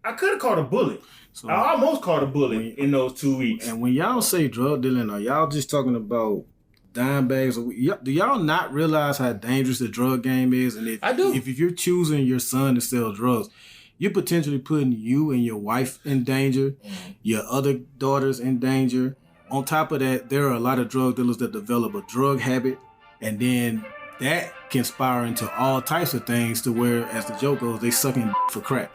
I could have caught a bullet. So, I almost caught a bullet in those 2 weeks. And when y'all say drug dealing, are y'all just talking about dime bags? Do y'all not realize how dangerous the drug game is? And I do. If you're choosing your son to sell drugs, you're potentially putting you and your wife in danger, your other daughters in danger. On top of that, there are a lot of drug dealers that develop a drug habit, and then that can spiral into all types of things to where, as the joke goes, they sucking for crack.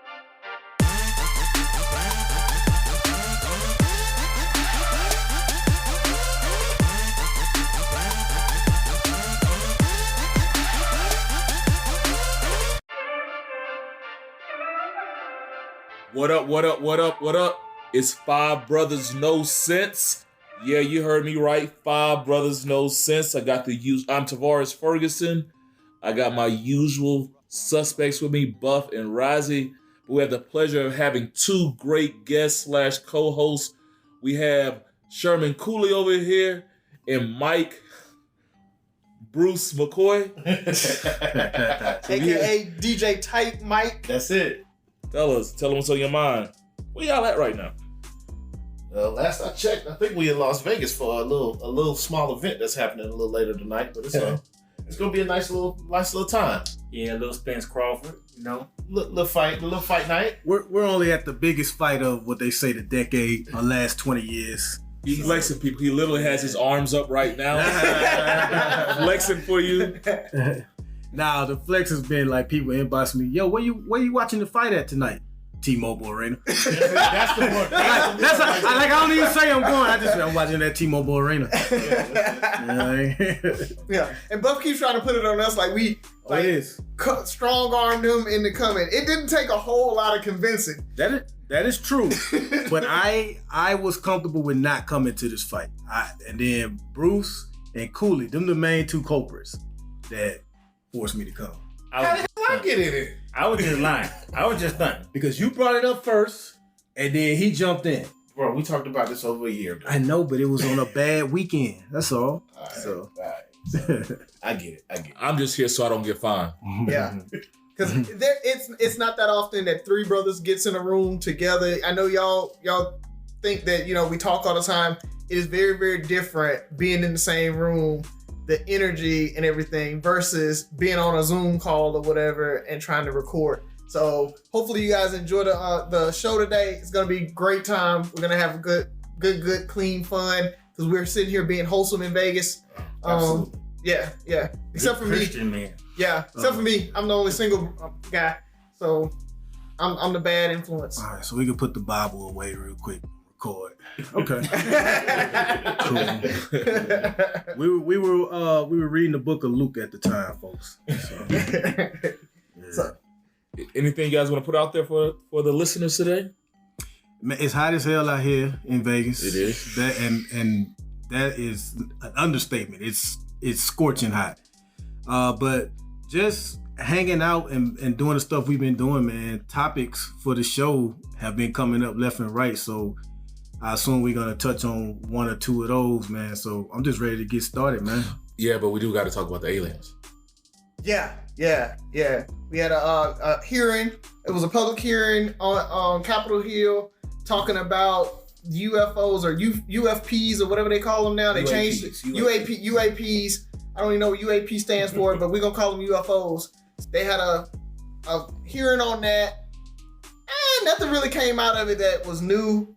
What up? It's Five Brothers No Sense. Yeah, you heard me right. Five Brothers No Sense. I'm Tavares Ferguson. I got my usual suspects with me, Buff and Rozzy. We have the pleasure of having two great guests / co-hosts. We have Sherman Cooley over here and Mike Bruce McCoy. AKA DJ Type Mike. That's it. Tell them what's on your mind. Where y'all at right now? Last I checked, I think we in Las Vegas for a little small event that's happening a little later tonight. But it's gonna be a nice little time. Yeah, little Spence Crawford, you know. Little fight night. We're only at the biggest fight of what they say the decade or last 20 years. He's flexing people. He literally has his arms up right now. Flexing for you. Now the flex has been like people inbox me, yo, where you watching the fight at tonight? T-Mobile Arena. That's the one. I don't even say I'm going. I'm watching that T-Mobile Arena. Yeah, and Buff keeps trying to put it on us like we it is. Strong armed him into coming. It didn't take a whole lot of convincing. That is true. But I was comfortable with not coming to this fight. And then Bruce and Cooley, them the main two culprits that forced me to come. How the hell I get in it? I was just lying. I was just lying. Because you brought it up first, and then he jumped in. Bro, we talked about this over a year ago. I know, but it was on a bad weekend. That's all. Right, so I get it. I'm just here so I don't get fined. Yeah. Because it's not that often that three brothers gets in a room together. I know y'all think that, we talk all the time. It is very, very different being in the same room, the energy and everything, versus being on a Zoom call or whatever and trying to record. So hopefully you guys enjoy the show today. It's gonna be a great time. We're gonna have a good, clean fun because we're sitting here being wholesome in Vegas. Absolutely. Yeah. Except for Christian me. man. Yeah, except for me. I'm the only single guy, so I'm the bad influence. All right, so we can put the Bible away real quick. Record. Okay. Cool. We were reading the book of Luke at the time, folks. So, yeah. So, anything you guys want to put out there for the listeners today? Man, it's hot as hell out here in Vegas. It is. That and that is an understatement. It's scorching hot. But just hanging out and doing the stuff we've been doing, man. Topics for the show have been coming up left and right. So I assume we're gonna touch on one or two of those, man. So I'm just ready to get started, man. Yeah, but we do got to talk about the aliens. Yeah. We had a hearing. It was a public hearing on Capitol Hill talking about UFOs or UFPs or whatever they call them now. They changed it. UAPs. I don't even know what UAP stands for, but we're gonna call them UFOs. They had a hearing on that. And nothing really came out of it that was new.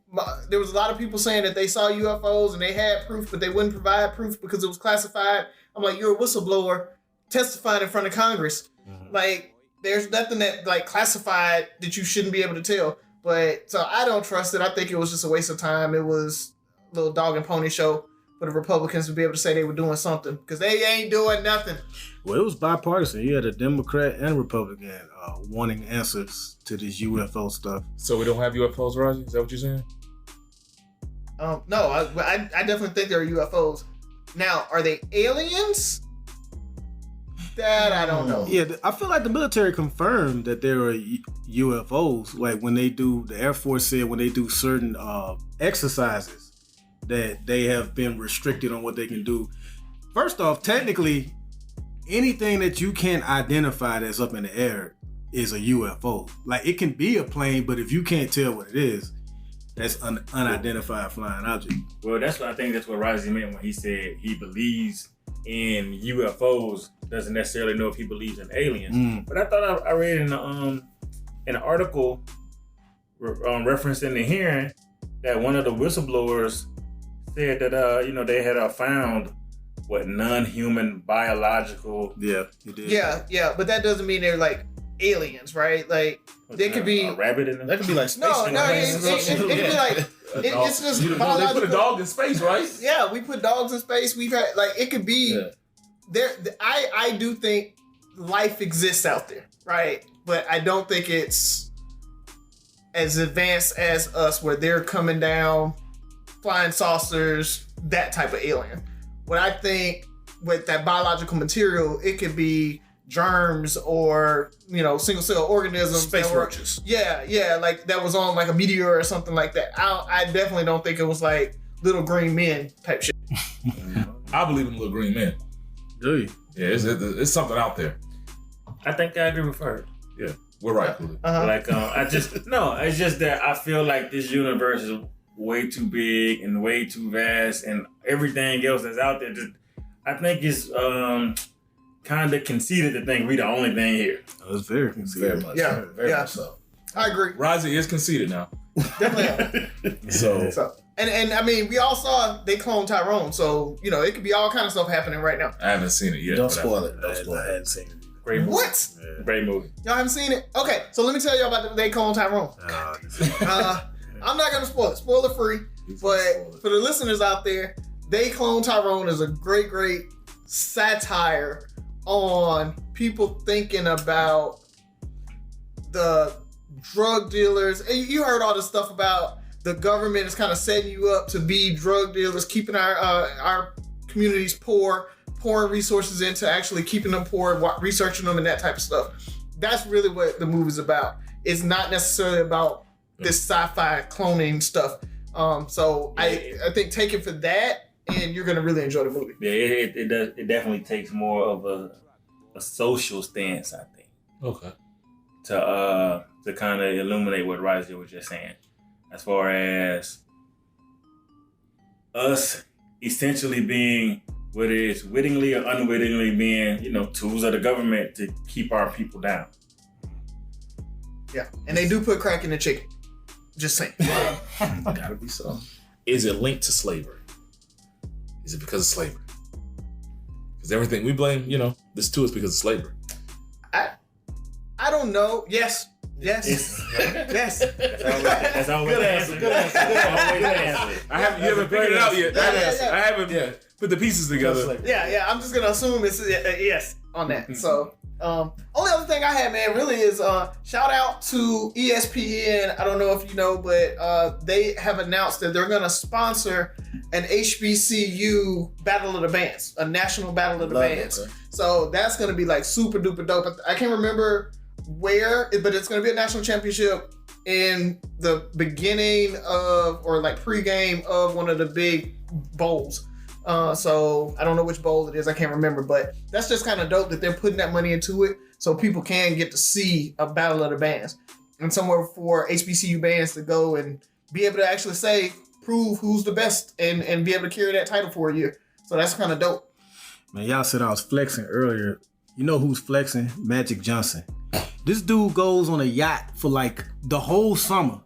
There was a lot of people saying that they saw UFOs and they had proof, but they wouldn't provide proof because it was classified. I'm like, you're a whistleblower testifying in front of Congress. Mm-hmm. Like, there's nothing that classified that you shouldn't be able to tell. But so I don't trust it. I think it was just a waste of time. It was a little dog and pony show for the Republicans to be able to say they were doing something because they ain't doing nothing. Well, it was bipartisan. You had a Democrat and Republican wanting answers to this UFO stuff. So we don't have UFOs, Roger? Is that what you're saying? No, I definitely think they're UFOs. Now, are they aliens? That I don't know. Yeah, I feel like the military confirmed that there are UFOs. Like when the Air Force said when they do certain exercises that they have been restricted on what they can do. First off, technically, anything that you can identify that's up in the air is a UFO. Like, it can be a plane, but if you can't tell what it is, that's unidentified flying object. Well, that's what I think. That's what Rozzy meant when he said he believes in UFOs. Doesn't necessarily know if he believes in aliens. But I thought I read in an article referencing the hearing that one of the whistleblowers said that they had found non-human biological. Yeah, he did. Yeah, but that doesn't mean they're like aliens, right? Like they could be a rabbit in them. That could be like space. No, it could be like it's just biological. They put a dog in space, right? Yeah, we put dogs in space. We've had it could be there. I do think life exists out there, right? But I don't think it's as advanced as us, where they're coming down, flying saucers, that type of alien. What I think with that biological material, it could be germs or single cell organisms, space roaches. Yeah, like that was on like a meteor or something like that. I definitely don't think it was like little green men type shit. I believe in little green men. Do you? Yeah, it's something out there. I think I agree with her. Yeah, we're right. It's just that I feel like this universe is way too big and way too vast, and everything else that's out there I think it's kind of conceited to think we the only thing here. Oh, it's very conceited. Very much. Yeah, very much so. I agree. Rozzy is conceited now. Definitely. So and I mean, we all saw they cloned Tyrone, so it could be all kind of stuff happening right now. I haven't seen it yet. Don't spoil it. I hadn't seen it. Great movie. What? Yeah. Great movie. Y'all haven't seen it? Okay, so let me tell y'all about they cloned Tyrone. I'm not gonna spoil it. Spoiler free. But for the listeners out there, They Clone Tyrone is a great satire on people thinking about the drug dealers. And you heard all this stuff about the government is kind of setting you up to be drug dealers, keeping our communities poor, pouring resources into actually keeping them poor, researching them and that type of stuff. That's really what the movie's about. It's not necessarily about this sci-fi cloning stuff. So I think take it for that, and you're gonna really enjoy the movie. Yeah, it does. It definitely takes more of a social stance, I think. Okay. To kind of illuminate what Rozzy was just saying, as far as us essentially being, whether it's wittingly or unwittingly being, tools of the government to keep our people down. Yeah, and they do put crack in the chicken. Just saying. Gotta be so. Is it linked to slavery? Is it because of slavery? Because everything we blame, this too is because of slavery. I don't know. Yes. Yes. That's always Good answer. Good answer. You haven't figured it out yet. Yeah. I haven't put the pieces together. Yeah. I'm just gonna assume it's yes on that. So, only other thing I had, man, really is shout out to ESPN. I don't know if you know, but they have announced that they're gonna sponsor an HBCU Battle of the Bands, a national Battle of the Bands. Okay. So that's gonna be like super duper dope. I can't remember where, but it's gonna be a national championship in the beginning of, or like pregame of, one of the big bowls. So I don't know which bowl it is, I can't remember, but that's just kind of dope that they're putting that money into it so people can get to see a Battle of the Bands and somewhere for HBCU bands to go and be able to actually prove who's the best and be able to carry that title for a year. So that's kind of dope. Man, y'all said I was flexing earlier. You know who's flexing? Magic Johnson. This dude goes on a yacht for like the whole summer,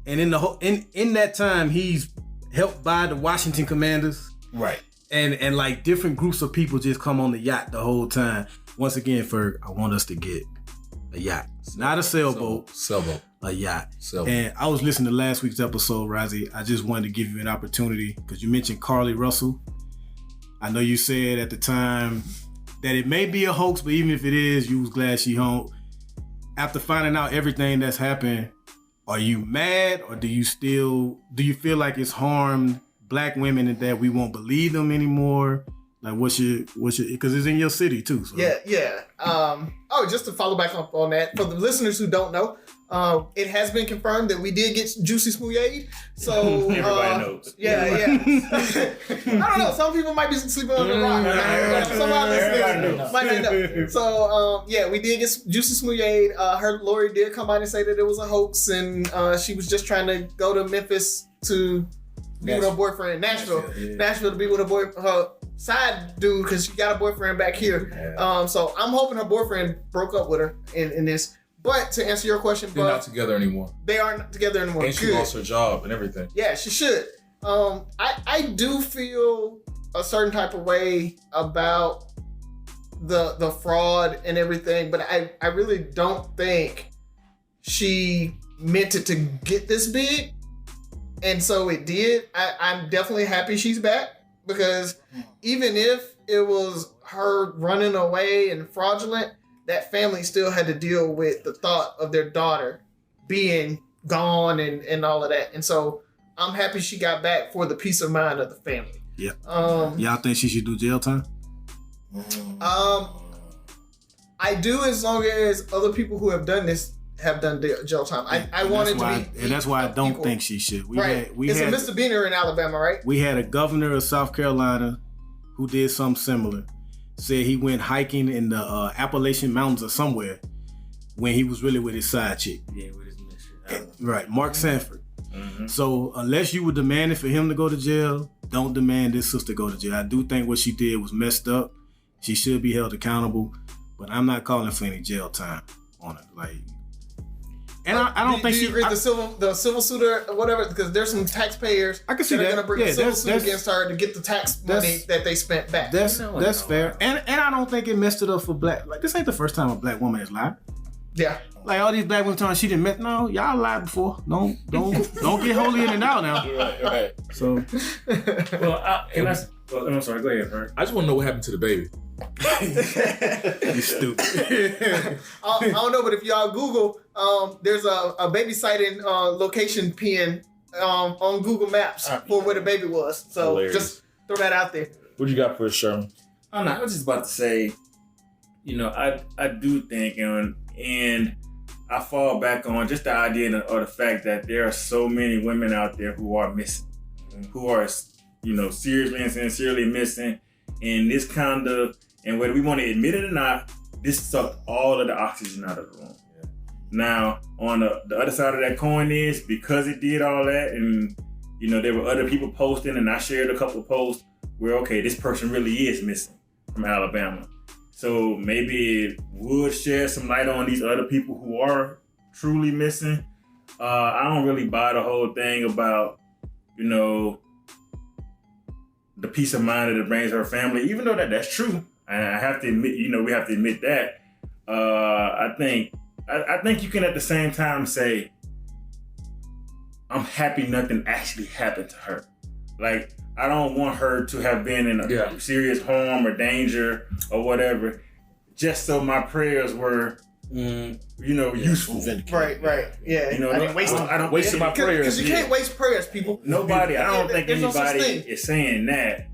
and in that time he's helped by the Washington Commanders. Right. And like different groups of people just come on the yacht the whole time. Once again, Ferg, I want us to get a yacht. Not a sailboat. Sailboat. A yacht. Sailboat. And I was listening to last week's episode, Rozzy. I just wanted to give you an opportunity because you mentioned Carly Russell. I know you said at the time that it may be a hoax, but even if it is, you was glad she home. After finding out everything that's happened, are you mad, or do you feel like it's harmed Black women and that we won't believe them anymore? Like, what's your, because it's in your city too. So. Yeah. Just to follow back up on that, for the listeners who don't know, It has been confirmed that we did get Juicy Smoothade. So everybody knows. Yeah. I don't know. Some people might be sleeping on the rock. Some others might not know. So we did get Juicy Smoothade. Her lawyer did come out and say that it was a hoax, and she was just trying to go to Memphis to be with her boyfriend, Nashville to be with her side dude, because she got a boyfriend back here. So I'm hoping her boyfriend broke up with her in this. But to answer your question, they're not together anymore. They aren't together anymore. And she lost her job and everything. Yeah, she should. I do feel a certain type of way about the fraud and everything, but I really don't think she meant it to get this big. And so it did. I'm definitely happy she's back, because even if it was her running away and fraudulent, that family still had to deal with the thought of their daughter being gone and all of that. And so I'm happy she got back for the peace of mind of the family. Yeah. Y'all think she should do jail time? I do, as long as other people who have done this have done jail time. I want it to be, and that's why I don't think she should. It's a misdemeanor in Alabama, right? We had a governor of South Carolina who did something similar. Said he went hiking in the Appalachian Mountains or somewhere when he was really with his side chick. Yeah, with his mission. Right, Mark Sanford. So unless you were demanding for him to go to jail, don't demand this sister go to jail. I do think what she did was messed up. She should be held accountable, but I'm not calling for any jail time on it. And I don't think do you agree the civil suit or whatever, because there's some taxpayers I can see that are that. going to bring a civil suit against her to get the tax money that they spent back. That's fair. And I don't think it messed it up for black. Like, this ain't the first time a black woman has lied. Yeah. Like, all these black women telling she didn't met. No, y'all lied before. Don't get holy in and out now. Right. So, I'm sorry. Go ahead, Frank. I just want to know what happened to the baby. You stupid. I don't know, but if y'all Google, there's a baby sighting location pin on Google Maps for where the baby was. So Hilarious. Just throw that out there. What you got for us, Sherman? I was just about to say, I do think, and I fall back on just the idea or the fact that there are so many women out there who are missing, who are, seriously and sincerely missing. And this kind of, and whether we want to admit it or not, this sucked all of the oxygen out of the room. Yeah. Now, on the other side of that coin is, because it did all that, and, there were other people posting, and I shared a couple of posts where, okay, this person really is missing from Alabama. So maybe it would shed some light on these other people who are truly missing. I don't really buy the whole thing about, the peace of mind that it brings her family, even though that's true. And I have to admit, we have to admit that. I think you can at the same time say, I'm happy nothing actually happened to her. Like, I don't want her to have been in a serious harm or danger or whatever, just so my prayers were, useful. Right. Yeah. I didn't waste my prayers. Because you can't waste prayers, people. Nobody. I don't think anybody is saying that.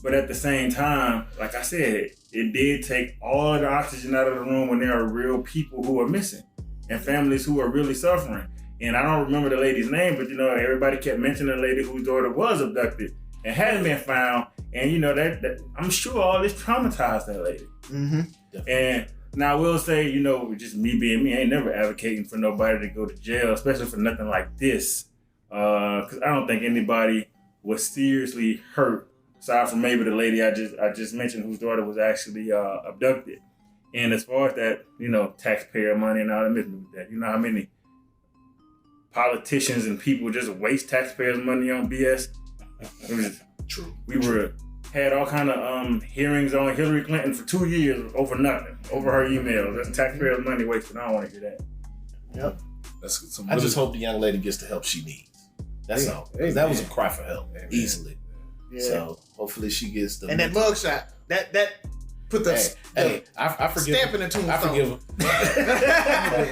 But at the same time, like I said, it did take all of the oxygen out of the room when there are real people who are missing and families who are really suffering. And I don't remember the lady's name, but everybody kept mentioning a lady whose daughter was abducted and hadn't been found. And that I'm sure all this traumatized that lady. Mm-hmm. And now I will say, just me being me, I ain't never advocating for nobody to go to jail, especially for nothing like this. Because I don't think anybody was seriously hurt, aside from maybe the lady I just mentioned whose daughter was actually abducted. And as far as that, taxpayer money and all that, with that, how many politicians and people just waste taxpayers' money on BS? It was true. We had all kind of hearings on Hillary Clinton for 2 years over nothing, over her emails. That's taxpayers' money wasted. I don't want to hear that. Yep. That's I just hope the young lady gets the help she needs. That's all. That was a cry for help, easily. Yeah. So hopefully she gets the. And that mugshot, that put the I forgive stamp in the tombstone. I forgive him.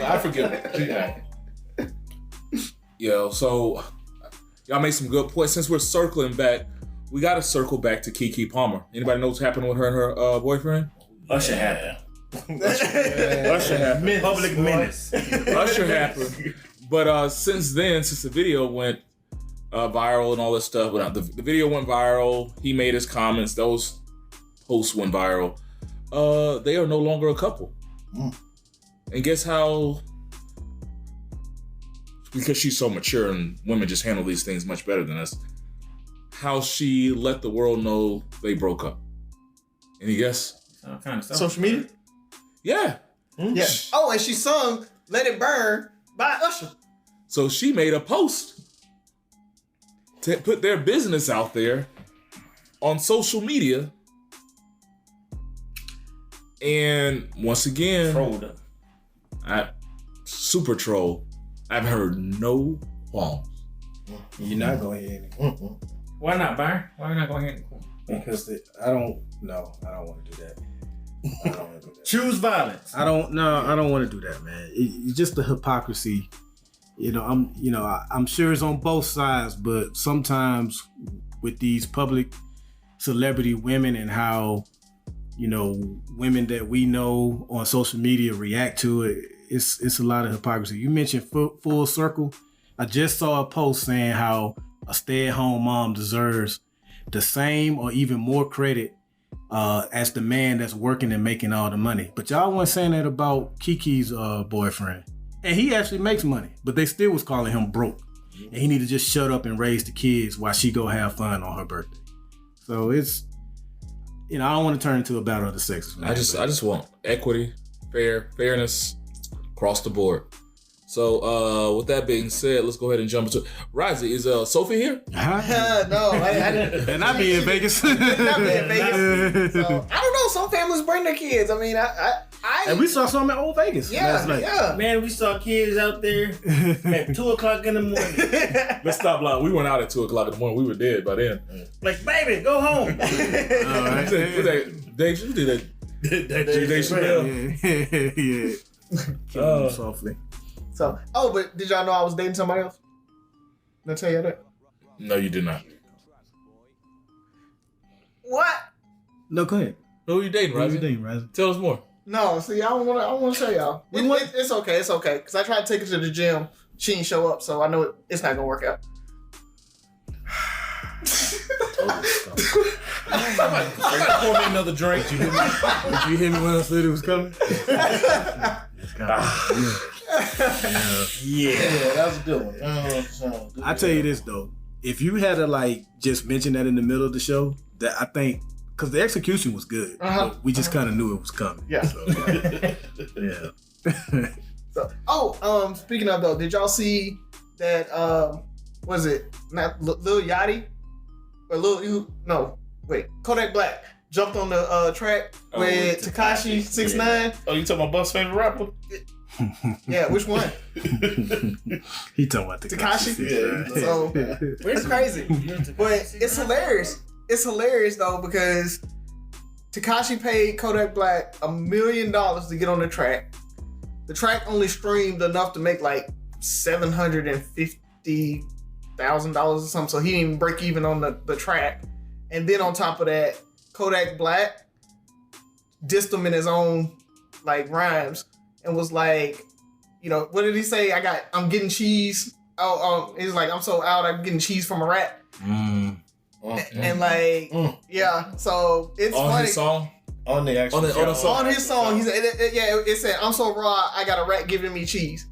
I forgive him. So y'all made some good points. Since we're circling back, we got to circle back to Keke Palmer. Anybody know what's happening with her and her boyfriend? Usher happened. Usher happened. Public menace. Usher happened. But since the video went viral and all this stuff, the video went viral. He made his comments. Those posts went viral. They are no longer a couple. And guess how? Because she's so mature and women just handle these things much better than us. How she let the world know they broke up. Any guess? Kind of Social media? Yeah. Yeah. Oh, and she sung Let It Burn by Usher. So she made a post to put their business out there on social media. And once again, trolled her. Super troll. I've heard no qualms. You're not going ahead. Why not, Byron? Why not go ahead and Because I don't want to do that. I don't want to do that. choose violence? I don't want to do that, man. It's just the hypocrisy. I'm sure it's on both sides, but sometimes with these public celebrity women and how, women that we know on social media react to it, it's a lot of hypocrisy. You mentioned full circle. I just saw a post saying how a stay-at-home mom deserves the same or even more credit as the man that's working and making all the money. But y'all weren't saying that about Kiki's boyfriend. And he actually makes money, but they still was calling him broke. And he need to just shut up and raise the kids while she go have fun on her birthday. So it's, I don't want to turn into a battle of the sexes, man. I just want equity, fairness across the board. So with that being said, let's go ahead and jump into Razi. Is Sophie here? No, I didn't. And I be in Vegas. Not be in Vegas. So, I don't know. Some families bring their kids. I mean, and we saw some in Old Vegas last night. Yeah. Man, we saw kids out there at 2:00 in the morning. Let's stop lying. We went out at 2:00 in the morning. We were dead by then. Like, baby, go home. All right. Dave, you did that. Dave Chappelle. Yeah. Kill him softly. So, but did y'all know I was dating somebody else? Did I tell you that? No, you did not. What? No, go ahead. Who are you dating, Who you Razi? dating, Razi? Tell us more. No, see, I don't want to show y'all. It's okay. It's okay. Because I tried to take her to the gym. She didn't show up, so I know it's not going to work out. Somebody pour me another drink. Did you hear me when I said it was coming? Yeah, that was a good one. I tell you this though, if you had to just mention that in the middle of the show, that I think because the execution was good, but we just kind of knew it was coming. Yeah. So, yeah. So, speaking of though, did y'all see that? Was it not Lil Yachty or Kodak Black jumped on the track with Tekashi 6ix9ine? Oh, you talking about Buff's favorite rapper? Yeah, which one? He talking about Tekashi? Yeah. So it's crazy, but it's hilarious. It's hilarious though because Tekashi paid Kodak Black $1 million to get on the track. The track only streamed enough to make like $750,000 or something, so he didn't even break even on the track. And then on top of that, Kodak Black dissed him in his own rhymes and was like, what did he say? I'm getting cheese. He's like, I'm so out, I'm getting cheese from a rat. Yeah. So it's on funny. His song? On the actual song. On his song, he said, it said, I'm so raw, I got a rat giving me cheese.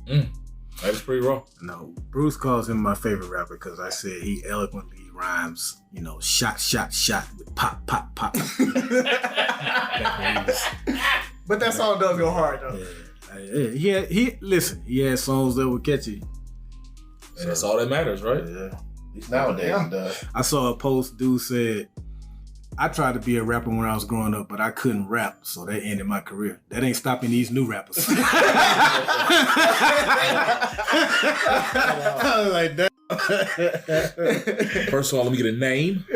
That is pretty raw. No, Bruce calls him my favorite rapper because I said he eloquently rhymes, shot, shot, shot with pop, pop, pop. But that song does go hard though. Yeah. He had songs that were catchy. And that's all that matters, right? Yeah. At least nowadays it does. I saw a post, dude said, I tried to be a rapper when I was growing up, but I couldn't rap, so that ended my career. That ain't stopping these new rappers. I was like, that. First of all, let me get a name.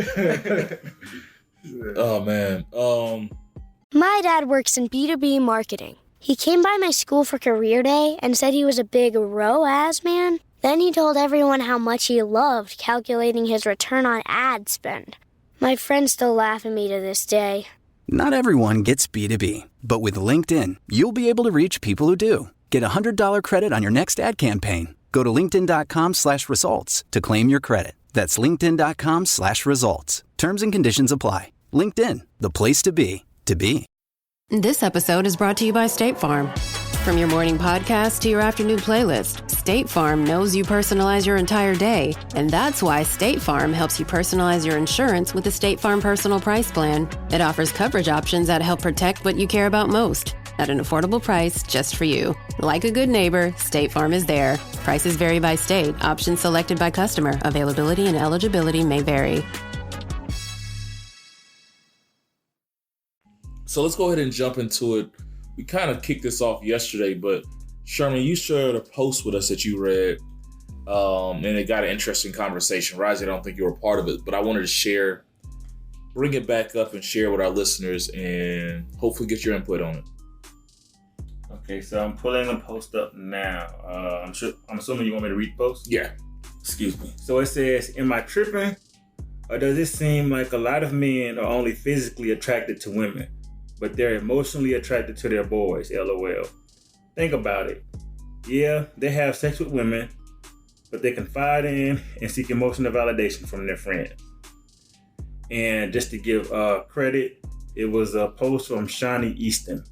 Oh, man. My dad works in B2B marketing. He came by my school for career day and said he was a big ROAS man. Then he told everyone how much he loved calculating his return on ad spend. My friends still laugh at me to this day. Not everyone gets B2B, but with LinkedIn, you'll be able to reach people who do. Get a $100 credit on your next ad campaign. Go to linkedin.com/results to claim your credit. That's linkedin.com/results. Terms and conditions apply. LinkedIn, the place to be, to be. This episode is brought to you by State Farm. From your morning podcast to your afternoon playlist, State Farm knows you personalize your entire day. And that's why State Farm helps you personalize your insurance with the State Farm Personal Price Plan. It offers coverage options that help protect what you care about most at an affordable price just for you. Like a good neighbor, State Farm is there. Prices vary by state. Options selected by customer. Availability and eligibility may vary. So let's go ahead and jump into it. We kind of kicked this off yesterday, but Sherman, you shared a post with us that you read, and it got an interesting conversation. Razi, I don't think you were a part of it, but I wanted to bring it back up and share with our listeners and hopefully get your input on it. Okay, so I'm pulling the post up now. I'm assuming you want me to read the post? Yeah. Excuse me. So it says, am I tripping? Or does it seem like a lot of men are only physically attracted to women, but they're emotionally attracted to their boys, LOL. Think about it. Yeah, they have sex with women, but they confide in and seek emotional validation from their friends. And just to give credit, it was a post from Shawnee Easton.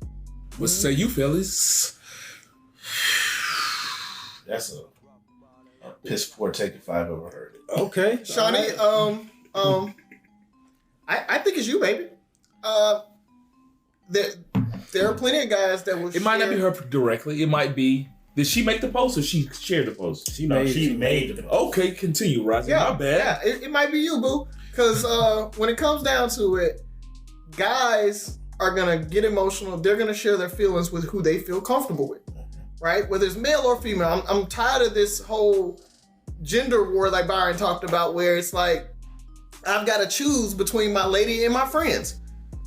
What say you, fellas? That's a piss poor take if I've ever heard it. Okay. Shawnee, I think it's you, baby. There are plenty of guys that will. It might not be her directly. It might be. Did she make the post or she shared the post? She made the post. Okay, continue, Razi. Yeah, My bad. Yeah, it might be you, boo. Because when it comes down to it, guys are gonna get emotional. They're gonna share their feelings with who they feel comfortable with, right? Whether it's male or female. I'm tired of this whole gender war, like Byron talked about, where it's like I've got to choose between my lady and my friends.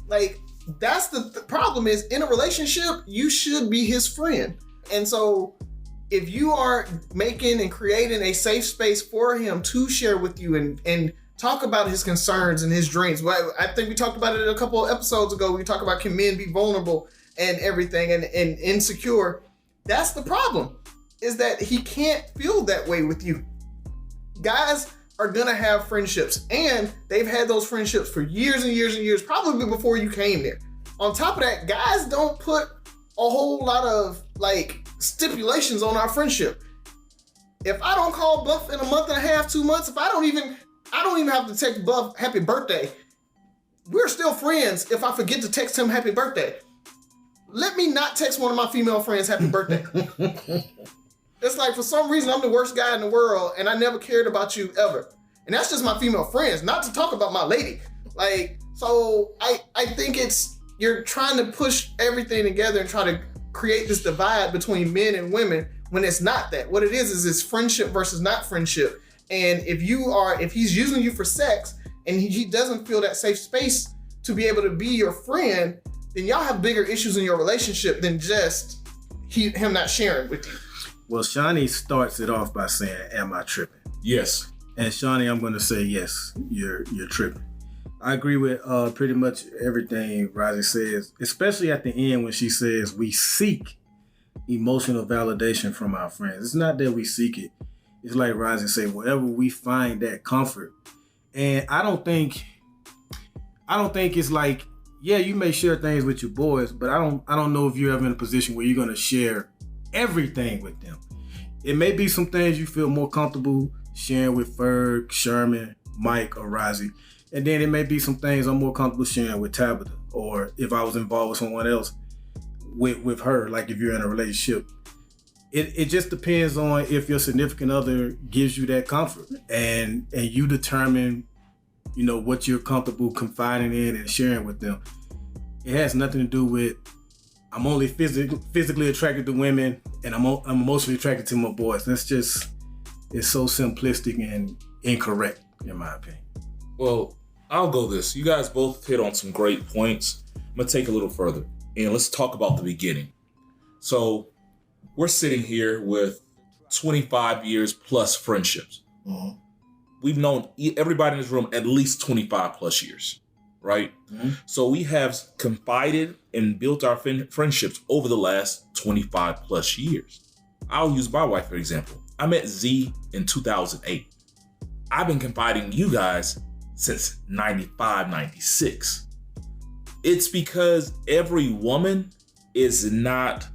Like, that's the problem is, in a relationship, you should be his friend. And so if you are making and creating a safe space for him to share with you and talk about his concerns and his dreams. Well, I think we talked about it a couple of episodes ago. We talked about, can men be vulnerable and everything and insecure. That's the problem, is that he can't feel that way with you. Guys are gonna have friendships, and they've had those friendships for years and years and years, probably before you came there. On top of that, guys don't put a whole lot of stipulations on our friendship. If I don't call Buff in a month and a half, 2 months, if I don't even have to text Buff happy birthday, we're still friends if I forget to text him happy birthday. Let me not text one of my female friends happy birthday. It's like, for some reason, I'm the worst guy in the world, and I never cared about you ever. And that's just my female friends, not to talk about my lady. So I think you're trying to push everything together and try to create this divide between men and women when it's not that. What it is it's friendship versus not friendship. And if he's using you for sex and he doesn't feel that safe space to be able to be your friend, then y'all have bigger issues in your relationship than just him not sharing with you. Well, Shawnee starts it off by saying, am I tripping? Yes. And Shawnee, I'm going to say, yes, you're tripping. I agree with pretty much everything Razi says, especially at the end when she says we seek emotional validation from our friends. It's not that we seek it. It's like Razi said, wherever we find that comfort. And I don't think it's like, yeah, you may share things with your boys, but I don't know if you're ever in a position where you're going to share everything with them. It may be some things you feel more comfortable sharing with Ferg, Sherman, Mike, or Razi. And then it may be some things I'm more comfortable sharing with Tabitha, or if I was involved with someone else, with her, like if you're in a relationship. It just depends on if your significant other gives you that comfort, and you determine, what you're comfortable confiding in and sharing with them. It has nothing to do with I'm only physically attracted to women and I'm emotionally attracted to my boys. It's so simplistic and incorrect, in my opinion. Well, I'll go this. You guys both hit on some great points. I'm going to take a little further, and let's talk about the beginning. So we're sitting here with 25 years plus friendships. Mm-hmm. We've known everybody in this room at least 25 plus years, right? Mm-hmm. So we have confided and built our friendships over the last 25 plus years. I'll use my wife, for example. I met Z in 2008. I've been confiding in you guys since 95, 96. It's because every woman is not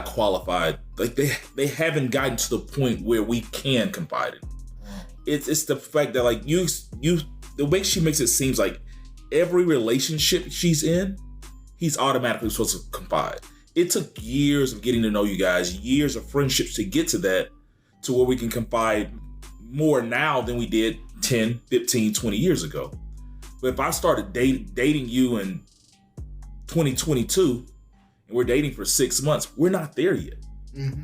qualified. Like they haven't gotten to the point where we can confide in. It's the fact that like you the way she makes it seems like every relationship she's in, he's automatically supposed to confide. It took years of getting to know you guys, years of friendships to get to that, to where we can confide more now than we did 10, 15, 20 years ago. But if I started dating you in 2022 and we're dating for 6 months, we're not there yet. Mm-hmm.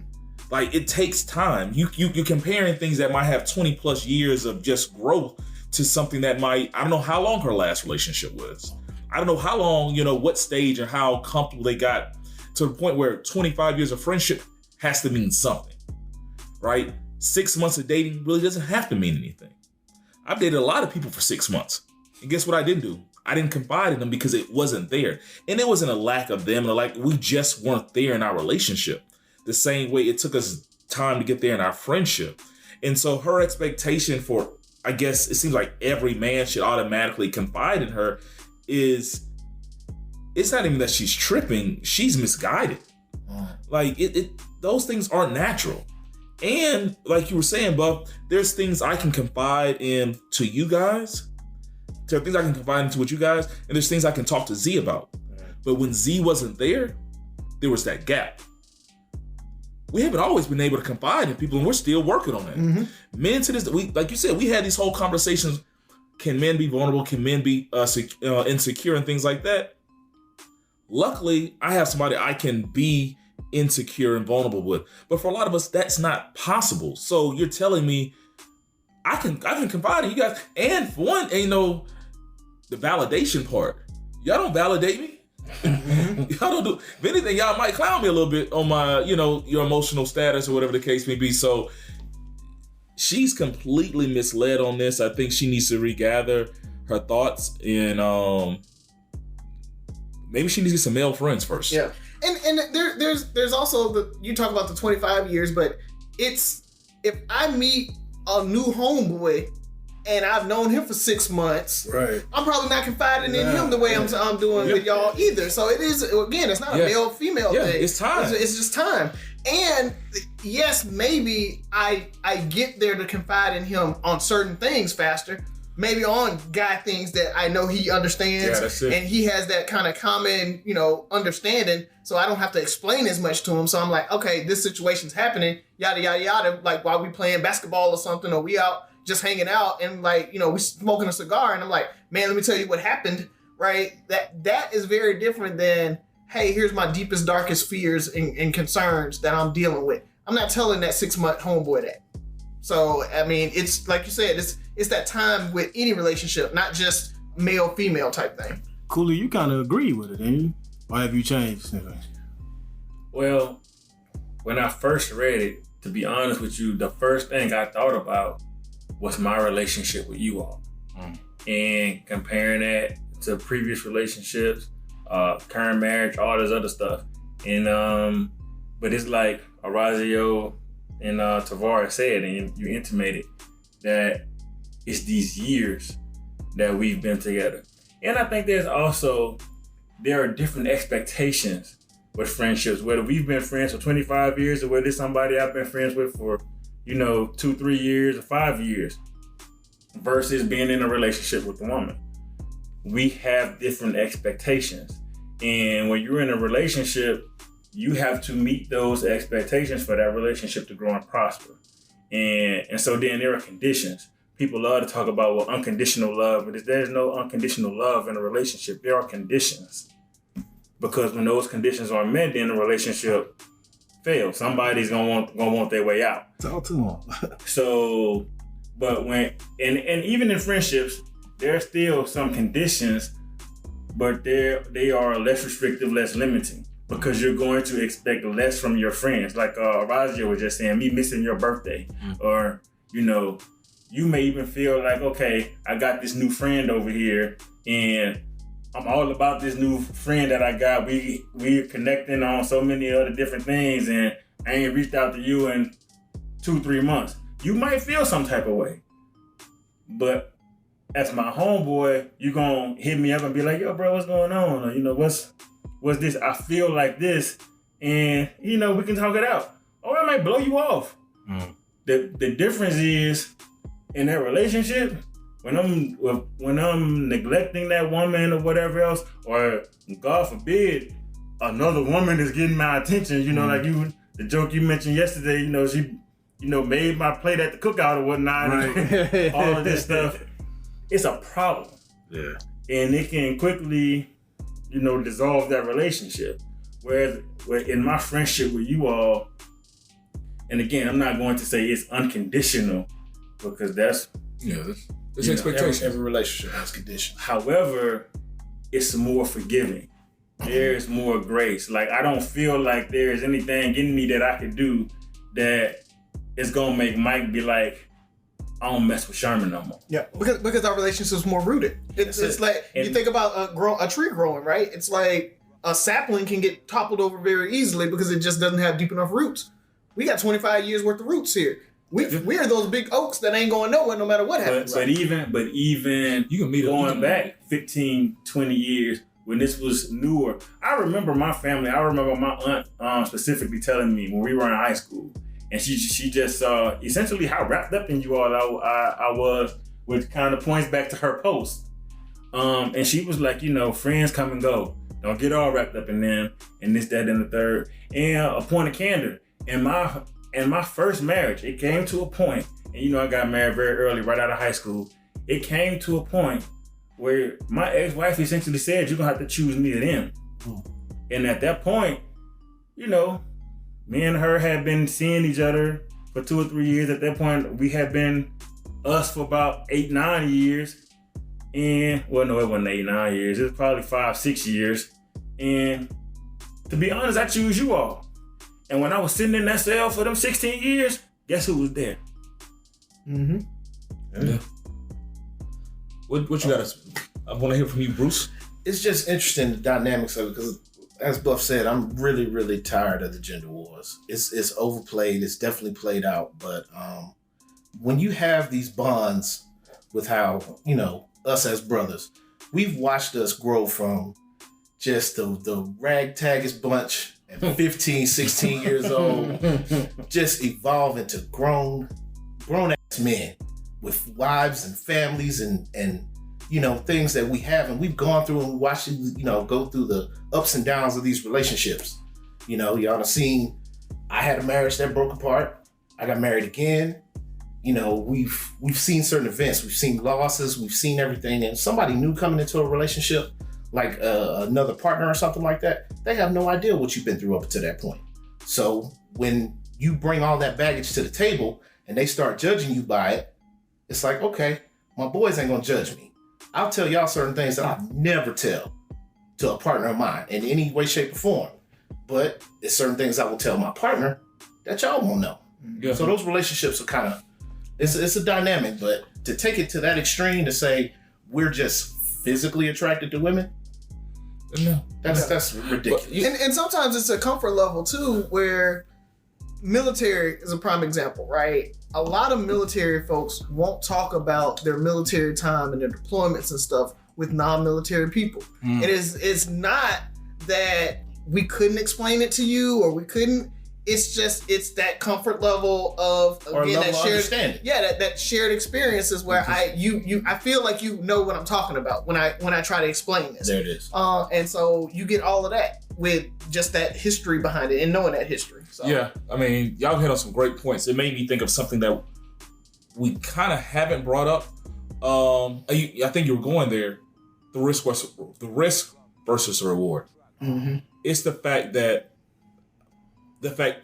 Like, it takes time. You're comparing things that might have 20 plus years of just growth to something that might, I don't know how long her last relationship was. I don't know how long, what stage or how comfortable they got to the point where 25 years of friendship has to mean something, right? 6 months of dating really doesn't have to mean anything. I've dated a lot of people for 6 months. And guess what I didn't do? I didn't confide in them because it wasn't there. And it wasn't a lack of them, we just weren't there in our relationship. The same way it took us time to get there in our friendship. And so her expectation for, I guess it seems like every man should automatically confide in her is, it's not even that she's tripping, she's misguided. Like those things aren't natural. And like you were saying, Buff, there's things I can confide in to you guys. There are things I can confide into with you guys, and there's things I can talk to Z about. But when Z wasn't there was that gap. We haven't always been able to confide in people, and we're still working on it. Mm-hmm. Men to this, like you said, we had these whole conversations. Can men be vulnerable? Can men be insecure and things like that? Luckily, I have somebody I can be insecure and vulnerable with. But for a lot of us, that's not possible. So you're telling me I can confide in you guys. And for one, the validation part. Y'all don't validate me. Y'all don't do. If anything, y'all might clown me a little bit on my, your emotional status or whatever the case may be. So she's completely misled on this. I think she needs to regather her thoughts, and maybe she needs to get some male friends first. Yeah, and there's also you talk about the 25 years, but it's, if I meet a new homeboy and I've known him for 6 months, right, I'm probably not confiding in him the way I'm doing with y'all either. So it is, again, it's not a male-female thing. It's time. It's just time. And yes, maybe I get there to confide in him on certain things faster. Maybe on guy things that I know he understands, and he has that kind of common, understanding. So I don't have to explain as much to him. So I'm like, okay, this situation's happening, yada, yada, yada. Like while we playing basketball or something, or we out just hanging out and we smoking a cigar, and I'm like, man, let me tell you what happened, right? That is very different than, hey, here's my deepest, darkest fears and concerns that I'm dealing with. I'm not telling that 6-month homeboy that. So, I mean, it's like you said, it's that time with any relationship, not just male-female type thing. Cooley, you kind of agree with it, didn't you? Or have you changed? Well, when I first read it, to be honest with you, the first thing I thought about was my relationship with you all. And comparing that to previous relationships, current marriage, all this other stuff. And but it's like Orazio and Tavares said, and you intimated, that it's these years that we've been together. And I think there are different expectations with friendships, whether we've been friends for 25 years or whether it's somebody I've been friends with for 2, 3 years or 5 years, versus being in a relationship with a woman. We have different expectations. And when you're in a relationship, you have to meet those expectations for that relationship to grow and prosper. And so then there are conditions. People love to talk about, unconditional love, but there's no unconditional love in a relationship. There are conditions. Because when those conditions are met, then the relationship fails. Somebody's gonna want their way out. It's all too long. So, but and even in friendships, there's still some conditions, but they are less restrictive, less limiting, because you're going to expect less from your friends. Like Orazio was just saying, me missing your birthday, or you may even feel like, okay, I got this new friend over here, and I'm all about this new friend that I got. We're connecting on so many other different things, and I ain't reached out to you in 2-3 months. You might feel some type of way. But as my homeboy, you gonna hit me up and be like, yo, bro, what's going on? Or, you know, what's this? I feel like this, and, you know, we can talk it out. Or I might blow you off. The difference is, in that relationship, when I'm neglecting that woman or whatever else, or God forbid, another woman is getting my attention, you know, like the joke you mentioned yesterday, you know, she, you know, made my plate at the cookout or whatnot, right. All of this stuff. It's a problem. Yeah. And it can quickly, you know, dissolve that relationship. Whereas in my friendship with you all, and again, I'm not going to say it's unconditional, because that's, it's expectation. Every relationship has conditions. However, it's more forgiving. There's more grace. Like, I don't feel like there's anything in me that I could do that is gonna make Mike be like, I don't mess with Sherman no more. Yeah, because our relationship's more rooted. It's like, you think about a tree growing, right? It's like a sapling can get toppled over very easily because it just doesn't have deep enough roots. We got 25 years worth of roots here. We are those big oaks that ain't going nowhere no matter what happens. But even you can meet going back 15, 20 years when this was newer. I remember my family. I remember my aunt specifically telling me when we were in high school, and she just saw essentially how wrapped up in you all I was, which kind of points back to her post. And she was like, you know, friends come and go. Don't get all wrapped up in them and this, that, and the third. And a point of candor. In my first marriage, it came to a point, and you know, I got married very early, right out of high school. It came to a point where my ex-wife essentially said, you're gonna have to choose me or them. And at that point, you know, me and her had been seeing each other for 2 or 3 years. At that point, we had been us for about 8-9 years. And, well, no, it wasn't 8-9 years. It was probably 5-6 years. And to be honest, I choose you all. And when I was sitting in that cell for them 16 years, guess who was there? Mm-hmm. Yeah. What you got? I want to hear from you, Bruce. It's just interesting, the dynamics of it, because as Buff said, I'm really, really tired of the gender wars. It's overplayed. It's definitely played out. But when you have these bonds with how, you know, us as brothers, we've watched us grow from just the ragtaggest bunch at 15, 16 years old, just evolve into grown ass men with wives and families and you know, things that we have, and we've gone through and watched it, you know, go through the ups and downs of these relationships. You know, y'all have seen, I had a marriage that broke apart. I got married again. You know, we've seen certain events, we've seen losses, we've seen everything, and somebody new coming into a relationship, like another partner or something like that, they have no idea what you've been through up to that point. So when you bring all that baggage to the table and they start judging you by it, it's like, okay, my boys ain't gonna judge me. I'll tell y'all certain things that I'll never tell to a partner of mine in any way, shape, or form. But there's certain things I will tell my partner that y'all won't know. Yeah. So those relationships are kind of, it's a dynamic, but to take it to that extreme to say we're just physically attracted to women, no, that's ridiculous. And sometimes it's a comfort level too, where military is a prime example, right? A lot of military folks won't talk about their military time and their deployments and stuff with non-military people. It's not that we couldn't explain it to you or we couldn't. It's just, it's that comfort level of, again, that shared understanding. Yeah, that shared experience is where I feel like you know what I'm talking about when I try to explain this. There it is. And so you get all of that with just that history behind it and knowing that history. So. Yeah, I mean, y'all hit on some great points. It made me think of something that we kind of haven't brought up. I think you were going there. The risk versus the reward. Mm-hmm. It's the fact,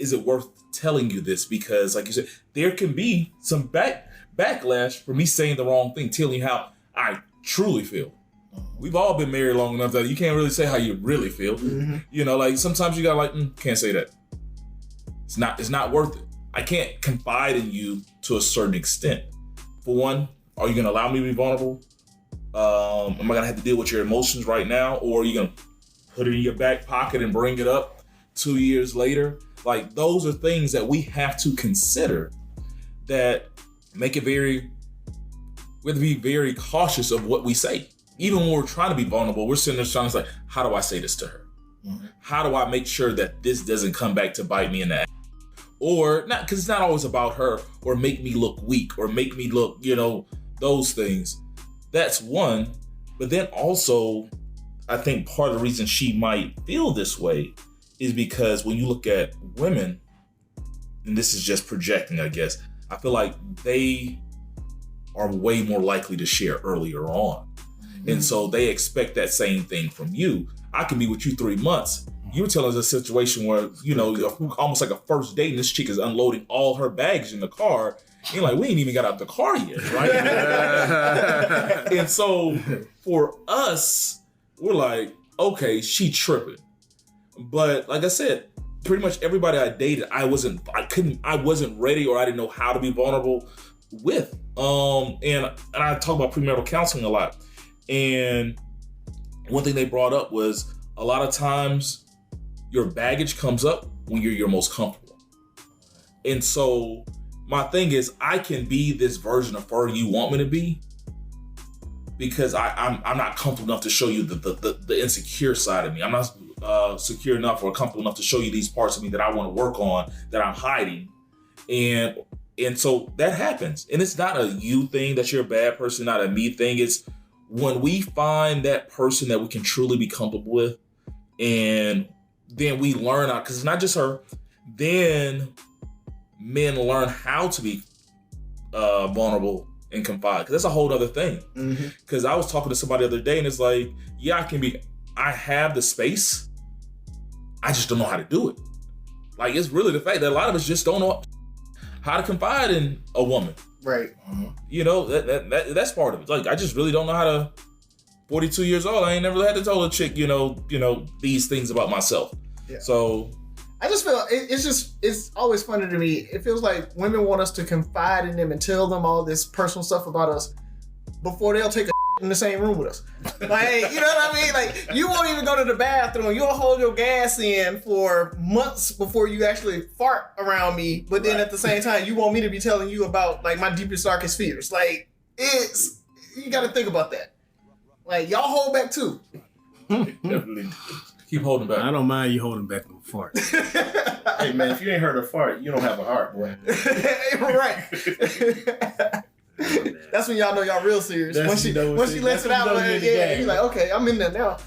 is it worth telling you this? Because, like you said, there can be some backlash for me saying the wrong thing, telling you how I truly feel. We've all been married long enough that you can't really say how you really feel. Mm-hmm. You know, like sometimes you gotta can't say that. It's not worth it. I can't confide in you to a certain extent. For one, are you going to allow me to be vulnerable? Am I going to have to deal with your emotions right now? Or are you going to put it in your back pocket and bring it up 2 years later? Like, those are things that we have to consider that make it we have to be very cautious of what we say. Even when we're trying to be vulnerable, we're sitting there trying to say, how do I say this to her? Mm-hmm. How do I make sure that this doesn't come back to bite me in the ass? Or not, because it's not always about her, or make me look weak, or make me look, those things. That's one. But then also, I think part of the reason she might feel this way is because when you look at women, and this is just projecting, I guess, I feel like they are way more likely to share earlier on. Mm-hmm. And so they expect that same thing from you. I can be with you 3 months. You were telling us a situation where, almost like a first date, and this chick is unloading all her bags in the car. And you're like, we ain't even got out the car yet, right? And so for us, we're like, okay, she tripping. But like I said, pretty much everybody I dated, I wasn't ready, or I didn't know how to be vulnerable with. And I talk about premarital counseling a lot. And one thing they brought up was a lot of times your baggage comes up when you're your most comfortable. And so my thing is, I can be this version of her you want me to be because I'm not comfortable enough to show you the insecure side of me. I'm not secure enough or comfortable enough to show you these parts of me that I want to work on, that I'm hiding. And so that happens. And it's not a you thing that you're a bad person, not a me thing. It's when we find that person that we can truly be comfortable with, and then we learn out, because it's not just her, then men learn how to be vulnerable and confide, because that's a whole other thing. Because I was talking to somebody the other day, and it's like, yeah, I have the space, I just don't know how to do it. Like, it's really the fact that a lot of us just don't know how to confide in a woman. Right. That's part of it. Like, I just really don't know how to. 42 years old, I ain't never had to tell a chick, these things about myself. Yeah. So I just feel it's always funny to me. It feels like women want us to confide in them and tell them all this personal stuff about us before they'll take a in the same room with us. Like, you know what I mean? Like, you won't even go to the bathroom. You'll hold your gas in for months before you actually fart around me. But then at the same time, you want me to be telling you about like my deepest, darkest fears. Like, you got to think about that. Like, y'all hold back too. Definitely. Keep holding back. I don't mind you holding back the fart. Hey man, if you ain't heard a fart, you don't have a heart, boy. Right. That's when y'all know y'all real serious. Once she lets it out, you're like, okay, I'm in there now.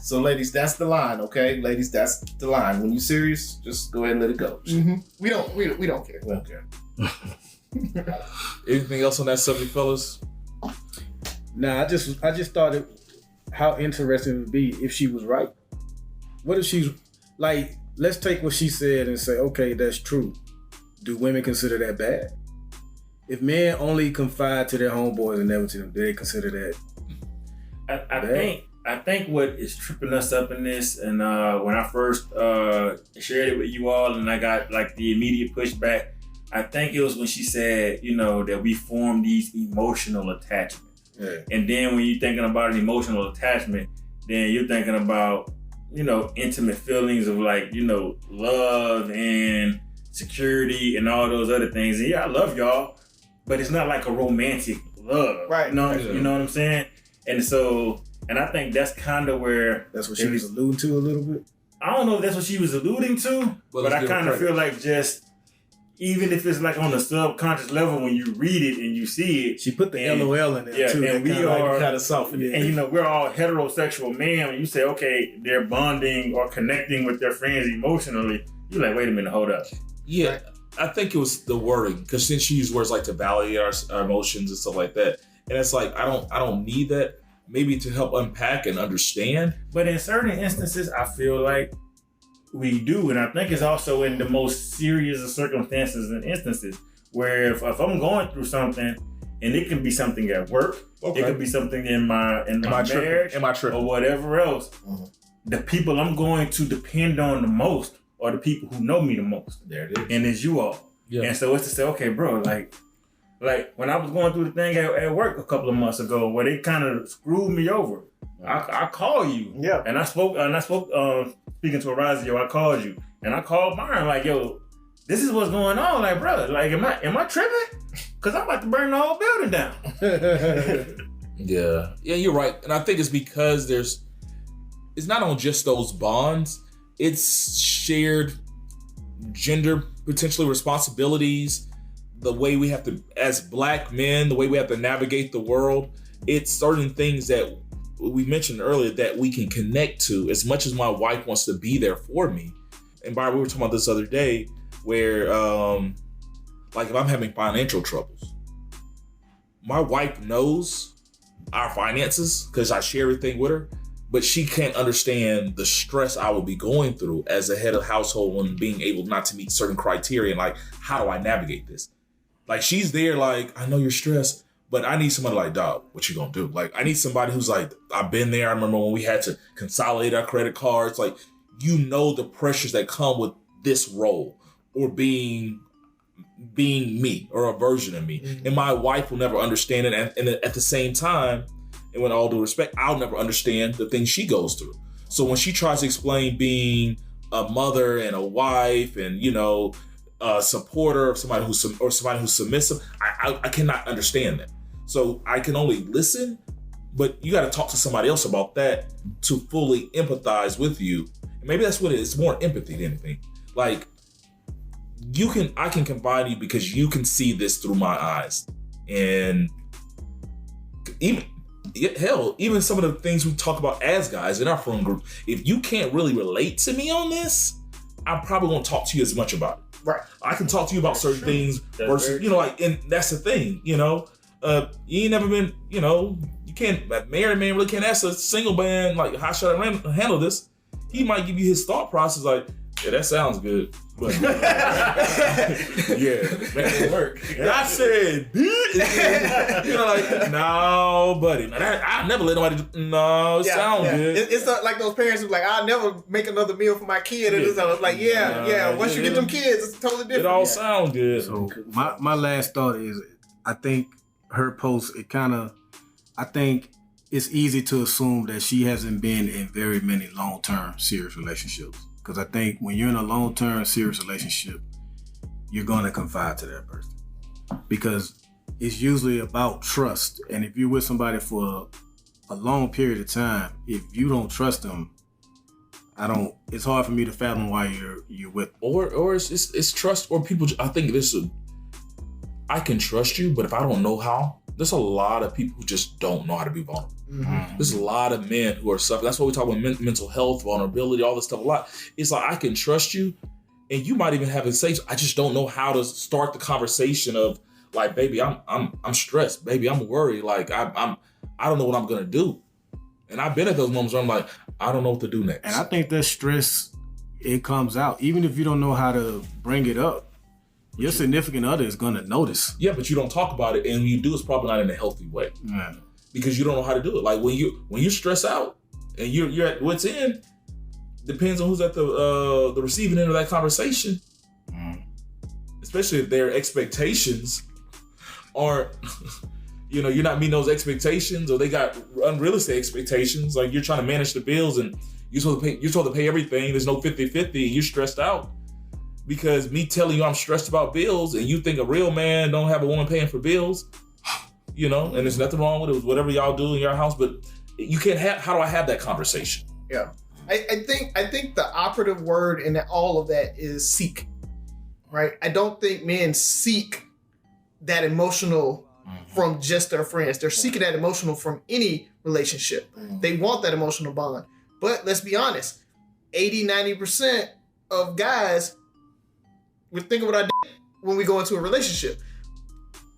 So ladies, that's the line, okay? Ladies, that's the line. When you serious, just go ahead and let it go. Mm-hmm. We don't care. We don't care. Anything else on that subject, fellas? Nah, I just thought how interesting it would be if she was right. What if she's like, let's take what she said and say, okay, that's true. Do women consider that bad? If men only confide to their homeboys and never to them, do they consider that I think what is tripping us up in this, and when I first shared it with you all and I got like the immediate pushback, I think it was when she said, that we form these emotional attachments. Yeah. And then when you're thinking about an emotional attachment, then you're thinking about, intimate feelings of like, love and security and all those other things. And yeah, I love y'all, but it's not like a romantic love. Right. You know what I'm saying? And so, and I think that's kind of where... That's what she was alluding to a little bit? I don't know if that's what she was alluding to, but I kind of feel like just... Even if it's like on a subconscious level, when you read it and you see it, she put the LOL in there too. And we are kind of soften it. And we're all heterosexual men. When you say, okay, they're bonding or connecting with their friends emotionally, you're like, wait a minute, hold up. Yeah, right. I think it was the wording, because since she used words like to validate our emotions and stuff like that, and it's like I don't need that. Maybe to help unpack and understand. But in certain instances, I feel like we do, and I think it's also in the most serious of circumstances and instances where if I'm going through something, and it can be something at work, it could be something in my marriage, or whatever else. Mm-hmm. The people I'm going to depend on the most are the people who know me the most. There it is, and it's you all. Yeah. And so it's to say, okay, bro, like Like when I was going through the thing at work a couple of months ago, where they kind of screwed me over. I called you, Yeah, and I spoke. Speaking to Orazio, I called you, and I called Byron like, yo, this is what's going on. Like, bro, like, am I tripping? Cause I'm about to burn the whole building down. Yeah, you're right, and I think it's because it's not on just those bonds. It's shared gender potentially responsibilities. The way we have to, as Black men, the way we have to navigate the world. It's certain things that we mentioned earlier that we can connect to. As much as my wife wants to be there for me, and Byron, we were talking about this other day, where like if I'm having financial troubles, my wife knows our finances because I share everything with her, but she can't understand the stress I would be going through as a head of household when being able not to meet certain criteria. And like, how do I navigate this? Like, she's there like, I know you're stressed, but I need somebody like, dog, what you gonna do? Like, I need somebody who's like, I've been there. I remember when we had to consolidate our credit cards. Like, you know the pressures that come with this role or being me or a version of me. Mm-hmm. And my wife will never understand it. And at the same time, and with all due respect, I'll never understand the things she goes through. So when she tries to explain being a mother and a wife and, you know, a supporter of somebody who's submissive, I cannot understand that. So I can only listen, but you got to talk to somebody else about that to fully empathize with you. And maybe that's what it is. It's more empathy than anything. Like, I can combine you because you can see this through my eyes. And even some of the things we talk about as guys in our friend group, if you can't really relate to me on this, I probably won't talk to you as much about it. right. I can talk to you about certain things versus, you know, like, and that's the thing, you know, you ain't never been, you know, you can't, a married man really can't ask a single man, like, how should I handle this? He might give you his thought process, like, yeah, that sounds good. But, yeah, that work. And I said, you know, like, no, buddy, I never let nobody do, no, it sounds good. It's like those parents who like, I'll never make another meal for my kid. And I was like, once you get them kids, it's totally different. It all sounds good. So my last thought is, I think her post, I think it's easy to assume that she hasn't been in very many long-term serious relationships. Because I think when you're in a long-term serious relationship, you're going to confide to that person. Because it's usually about trust. And if you're with somebody for a long period of time, if you don't trust them, it's hard for me to fathom why you're with them. Or it's trust, or people, I think I can trust you, but if I don't know how, there's a lot of people who just don't know how to be vulnerable. Mm-hmm. There's a lot of men who are suffering. That's why we talk about mental health, vulnerability, all this stuff a lot. It's like, I can trust you, and you might even have a say, I just don't know how to start the conversation of like, baby, I'm stressed. Baby, I'm worried. Like, I don't know what I'm gonna do. And I've been at those moments where I'm like, I don't know what to do next. And I think that stress, it comes out. Even if you don't know how to bring it up, your significant other is gonna notice. Yeah, but you don't talk about it, and when you do, it's probably not in a healthy way. Yeah. Because you don't know how to do it. Like when you stress out and you're at what's in, depends on who's at the receiving end of that conversation. Mm. Especially if their expectations aren't, you know, you're not meeting those expectations, or they got unrealistic expectations. Like, you're trying to manage the bills and you're supposed to pay everything. There's no 50-50 and you're stressed out. Because me telling you I'm stressed about bills and you think a real man don't have a woman paying for bills, you know, and there's nothing wrong with it, whatever y'all do in your house, but you can't how do I have that conversation? Yeah. I think the operative word in all of that is seek, right? I don't think men seek that emotional from just their friends. They're seeking that emotional from any relationship. They want that emotional bond. But let's be honest, 80-90% of guys would think about our when we go into a relationship.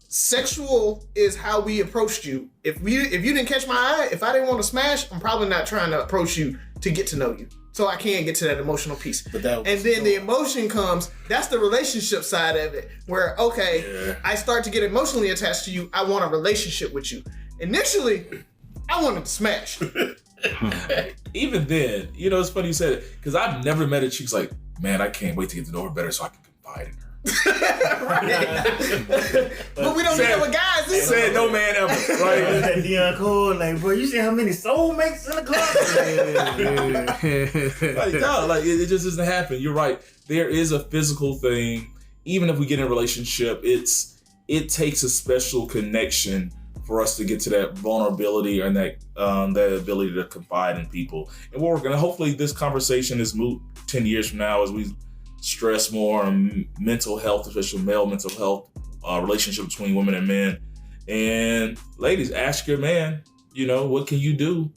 Sexual is how we approached you. If you didn't catch my eye, if I didn't want to smash, I'm probably not trying to approach you to get to know you. So I can't get to that emotional piece. And then the emotion comes, that's the relationship side of it, where, I start to get emotionally attached to you. I want a relationship with you. Initially, I wanted to smash. Even then, you know, it's funny you said it, because I've never met a chick's like, man, I can't wait to get to know her better so I can confide in her. But we don't do that with guys. Either. Said no man ever. Right? That Deion Cole, like, bro, you see how many soulmates in the club? Like, no, like it just doesn't happen. You're right. There is a physical thing. Even if we get in a relationship, it takes a special connection for us to get to that vulnerability and that ability to confide in people. And we're gonna hopefully this conversation is moot 10 years from now as we stress more on mental health, especially male mental health, relationship between women and men. And ladies, ask your man, what can you do?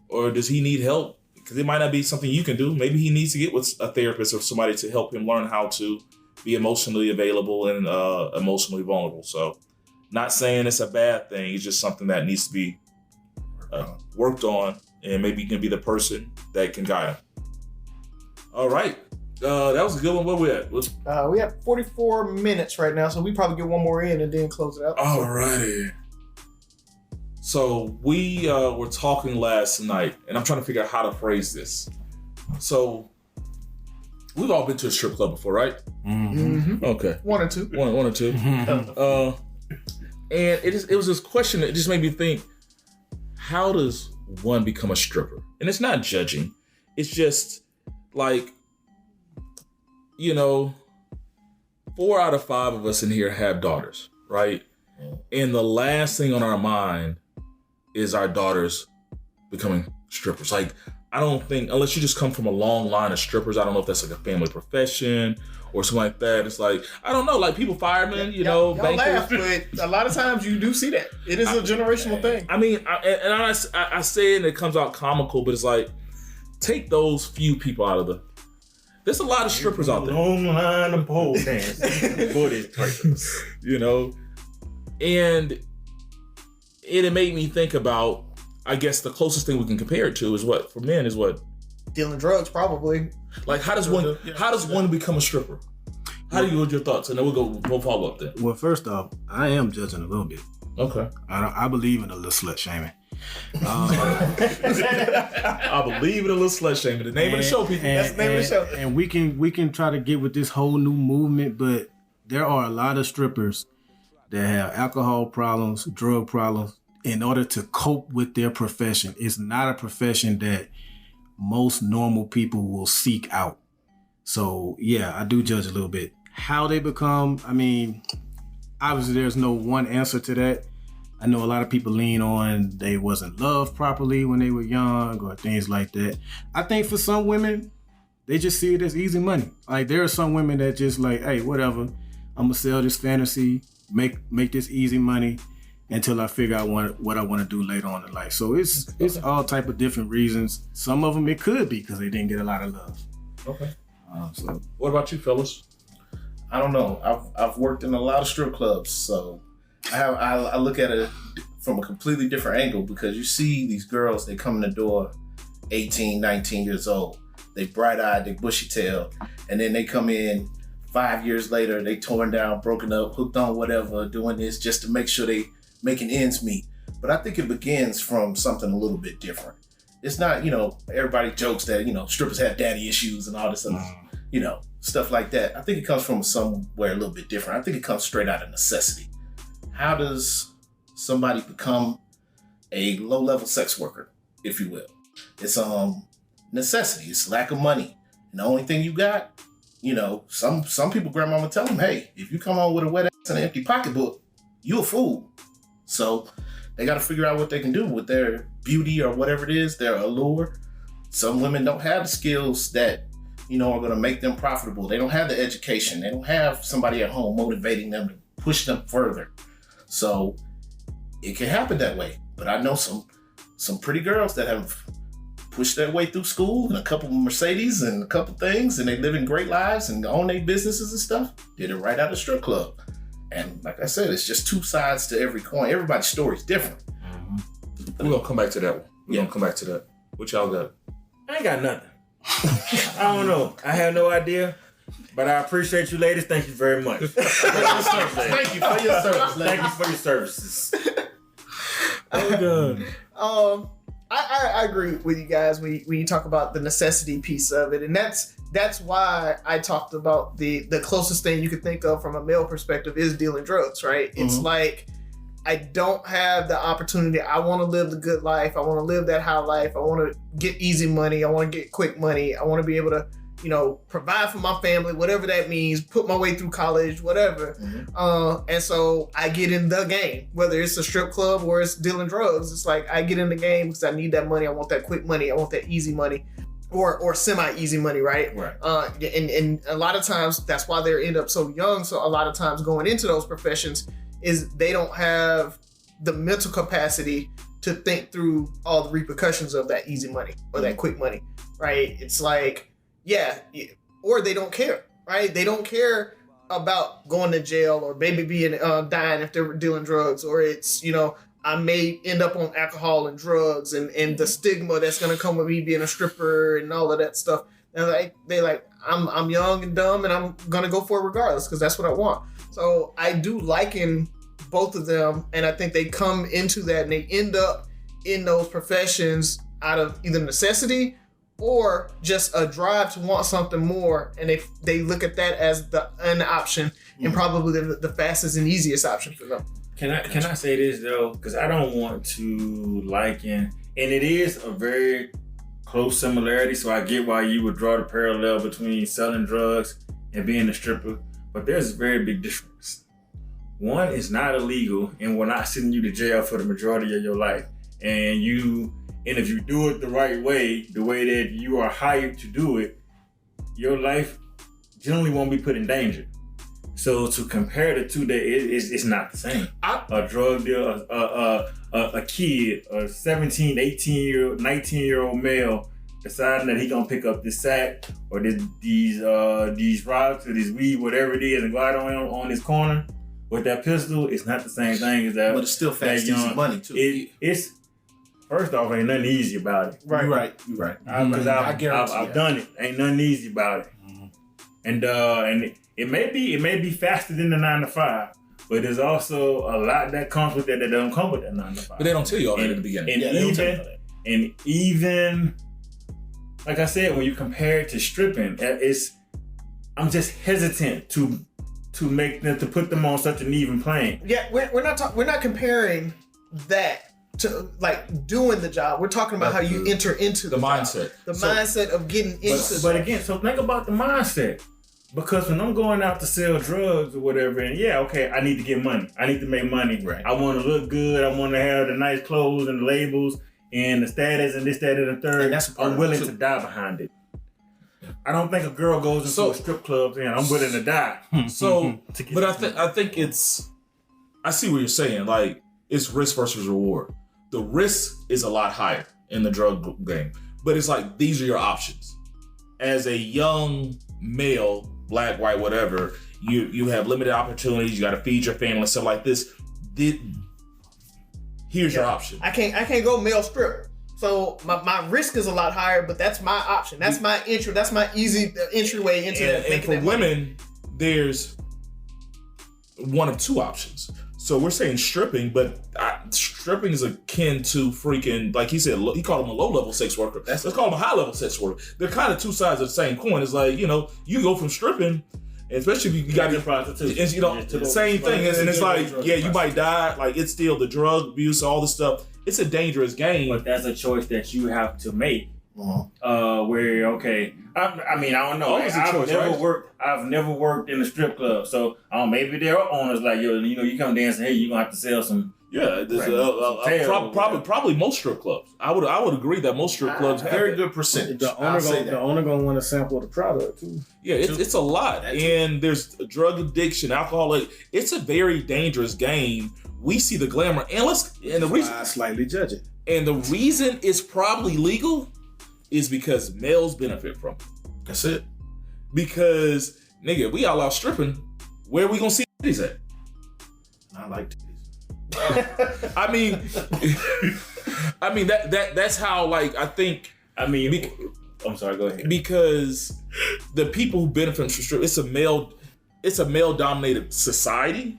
Or does he need help? Because it might not be something you can do. Maybe he needs to get with a therapist or somebody to help him learn how to be emotionally available and emotionally vulnerable. So not saying it's a bad thing. It's just something that needs to be worked on. And maybe you can be the person that can guide him. All right. That was a good one. Where we at? We have 44 minutes right now, so we probably get one more in and then close it out. All righty. So we were talking last night, and I'm trying to figure out how to phrase this. So we've all been to a strip club before, right? Mm-hmm. Okay. One or two. One or two. And it was this question that just made me think, how does one become a stripper? And it's not judging. It's just like, 4 out of 5 of us in here have daughters, right? And the last thing on our mind is our daughters becoming strippers. Like, I don't think, unless you just come from a long line of strippers, I don't know if that's like a family profession or something like that. It's like, I don't know, like people, firemen, y'all bankers. laugh, but a lot of times you do see that. It is a generational thing. I mean, I say it and it comes out comical, but it's like, take those few people out of there's a lot of strippers out there. Long line of pole dancing. Booty breakers. And it made me think about, I guess the closest thing we can compare it to is what, for men, is what? Dealing drugs, probably. Like, how does one become a stripper? What are your thoughts? And then we'll follow up then. Well, first off, I am judging a little bit. Okay. I believe in a little slut shaming. I believe in a little slut shaming. The name of the show, people. That's the name of the show. And we can try to get with this whole new movement, but there are a lot of strippers that have alcohol problems, drug problems, in order to cope with their profession. It's not a profession that most normal people will seek out. So yeah, I do judge a little bit. How they become, obviously there's no one answer to that. I know a lot of people lean on they wasn't loved properly when they were young or things like that. I think for some women, they just see it as easy money. Like there are some women that just like, hey, whatever, I'm gonna sell this fantasy, make this easy money until I figure out what I want to do later on in life. So it's all type of different reasons. Some of them it could be because they didn't get a lot of love. Okay. So what about you, fellas? I don't know. I've worked in a lot of strip clubs, so I look at it from a completely different angle because you see these girls, they come in the door 18, 19 years old. They bright-eyed, they bushy-tailed, and then they come in 5 years later, they torn down, broken up, hooked on whatever, doing this just to make sure they making ends meet. But I think it begins from something a little bit different. It's not, everybody jokes that, strippers have daddy issues and all this other, stuff like that. I think it comes from somewhere a little bit different. I think it comes straight out of necessity. How does somebody become a low-level sex worker, if you will? It's necessity. It's lack of money. And the only thing you got, some people grandmama tell them, hey, if you come home with a wet ass and an empty pocketbook, you a fool. So they got to figure out what they can do with their beauty or whatever it is, their allure. Some women don't have the skills that, are going to make them profitable. They don't have the education. They don't have somebody at home motivating them to push them further. So it can happen that way. But I know some pretty girls that have pushed their way through school and a couple of Mercedes and a couple things, and they living great lives and own their businesses and stuff. Did it right out of the strip club. And like I said, it's just two sides to every coin. Everybody's story is different. Mm-hmm. We're going to come back to that one. We're going to come back to that. What y'all got? I ain't got nothing. I don't know. I have no idea. But I appreciate you ladies. Thank you very much. Thank you for your service. Thank you for your services. Oh, God. I agree with you guys when you talk about the necessity piece of it, and that's why I talked about the closest thing you could think of from a male perspective is dealing drugs, right? It's like, I don't have the opportunity. I want to live the good life. I want to live that high life. I want to get easy money. I want to get quick money. I want to be able to, provide for my family, whatever that means, put my way through college, whatever. And so I get in the game, whether it's a strip club or it's dealing drugs. It's like, I get in the game because I need that money. I want that quick money. I want that easy money. Or semi-easy money, right? Right. And a lot of times that's why they end up so young. So a lot of times going into those professions is they don't have the mental capacity to think through all the repercussions of that easy money or that quick money, right? It's like, or they don't care, right? They don't care about going to jail or maybe being dying if they're dealing drugs, or it's, I may end up on alcohol and drugs and the stigma that's gonna come with me being a stripper and all of that stuff. And I'm young and dumb and I'm gonna go for it regardless because that's what I want. So I do liken both of them, and I think they come into that and they end up in those professions out of either necessity or just a drive to want something more, and they look at that as an option and probably the fastest and easiest option for them. Can I say this though? Because I don't want to liken, and it is a very close similarity. So I get why you would draw the parallel between selling drugs and being a stripper, but there's a very big difference. One is not illegal, and we're not sending you to jail for the majority of your life. And if you do it the right way, the way that you are hired to do it, your life generally won't be put in danger. So to compare the two, it's not the same. A drug dealer, a kid, a 17, 18-year-old, 19-year-old male deciding that he gonna pick up this sack or these rocks or this weed, whatever it is, and go out on his corner with that pistol, it's not the same thing as that. But it's still fast, easy money too. It's first off, ain't nothing easy about it. Right. You're right. Because I've done it. Ain't nothing easy about it. And it may be faster than the 9 to 5, but there's also a lot that comes with that doesn't come with that 9 to 5. But they don't tell you all that in the beginning. And even like I said, when you compare it to stripping, I'm just hesitant to put them on such an even plane. Yeah, we're not comparing that to like doing the job. We're talking about how you enter into the mindset. Job. mindset of getting into. But again, so think about the mindset. Because when I'm going out to sell drugs or whatever, and I need to get money. I need to make money. Right. I want to look good. I want to have the nice clothes and the labels and the status and this, that, and the third. And I'm willing to die behind it. I don't think a girl goes into a strip club saying, I'm willing to die. But I think I see what you're saying. Like, it's risk versus reward. The risk is a lot higher in the drug game. But it's like, these are your options. As a young male, black, white, whatever, you have limited opportunities. You got to feed your family, stuff like this. Here's your option. I can't go male strip. So my risk is a lot higher, but that's my option. That's my entry. That's my easy entryway into that. And for women, there's one of two options. So we're saying stripping, but stripping is akin to freaking, like he said, he called them a low-level sex worker. Let's call them a high-level sex worker. They're kind of two sides of the same coin. It's like, you go from stripping, especially if you got your prostitution, the same thing. And it's like, you might die. Like, it's still the drug abuse, all this stuff. It's a dangerous game. But that's a choice that you have to make. Where I don't know. I've never worked in a strip club, so maybe there are owners like you come dancing. Hey, you gonna have to sell some. Yeah, probably most strip clubs. I would agree that most strip clubs have very good percentage. The owner gonna want to sample the product too. Yeah, it's a lot, and there's drug addiction, alcohol. It's a very dangerous game. We see the glamour, and the reason I slightly judge it, and the reason it's probably legal is because males benefit from it. That's it. Because nigga, we all out stripping. Where are we gonna see titties at? I like titties. I mean that's how I think. I'm sorry. Go ahead. Because the people who benefit from strip, it's a male dominated society.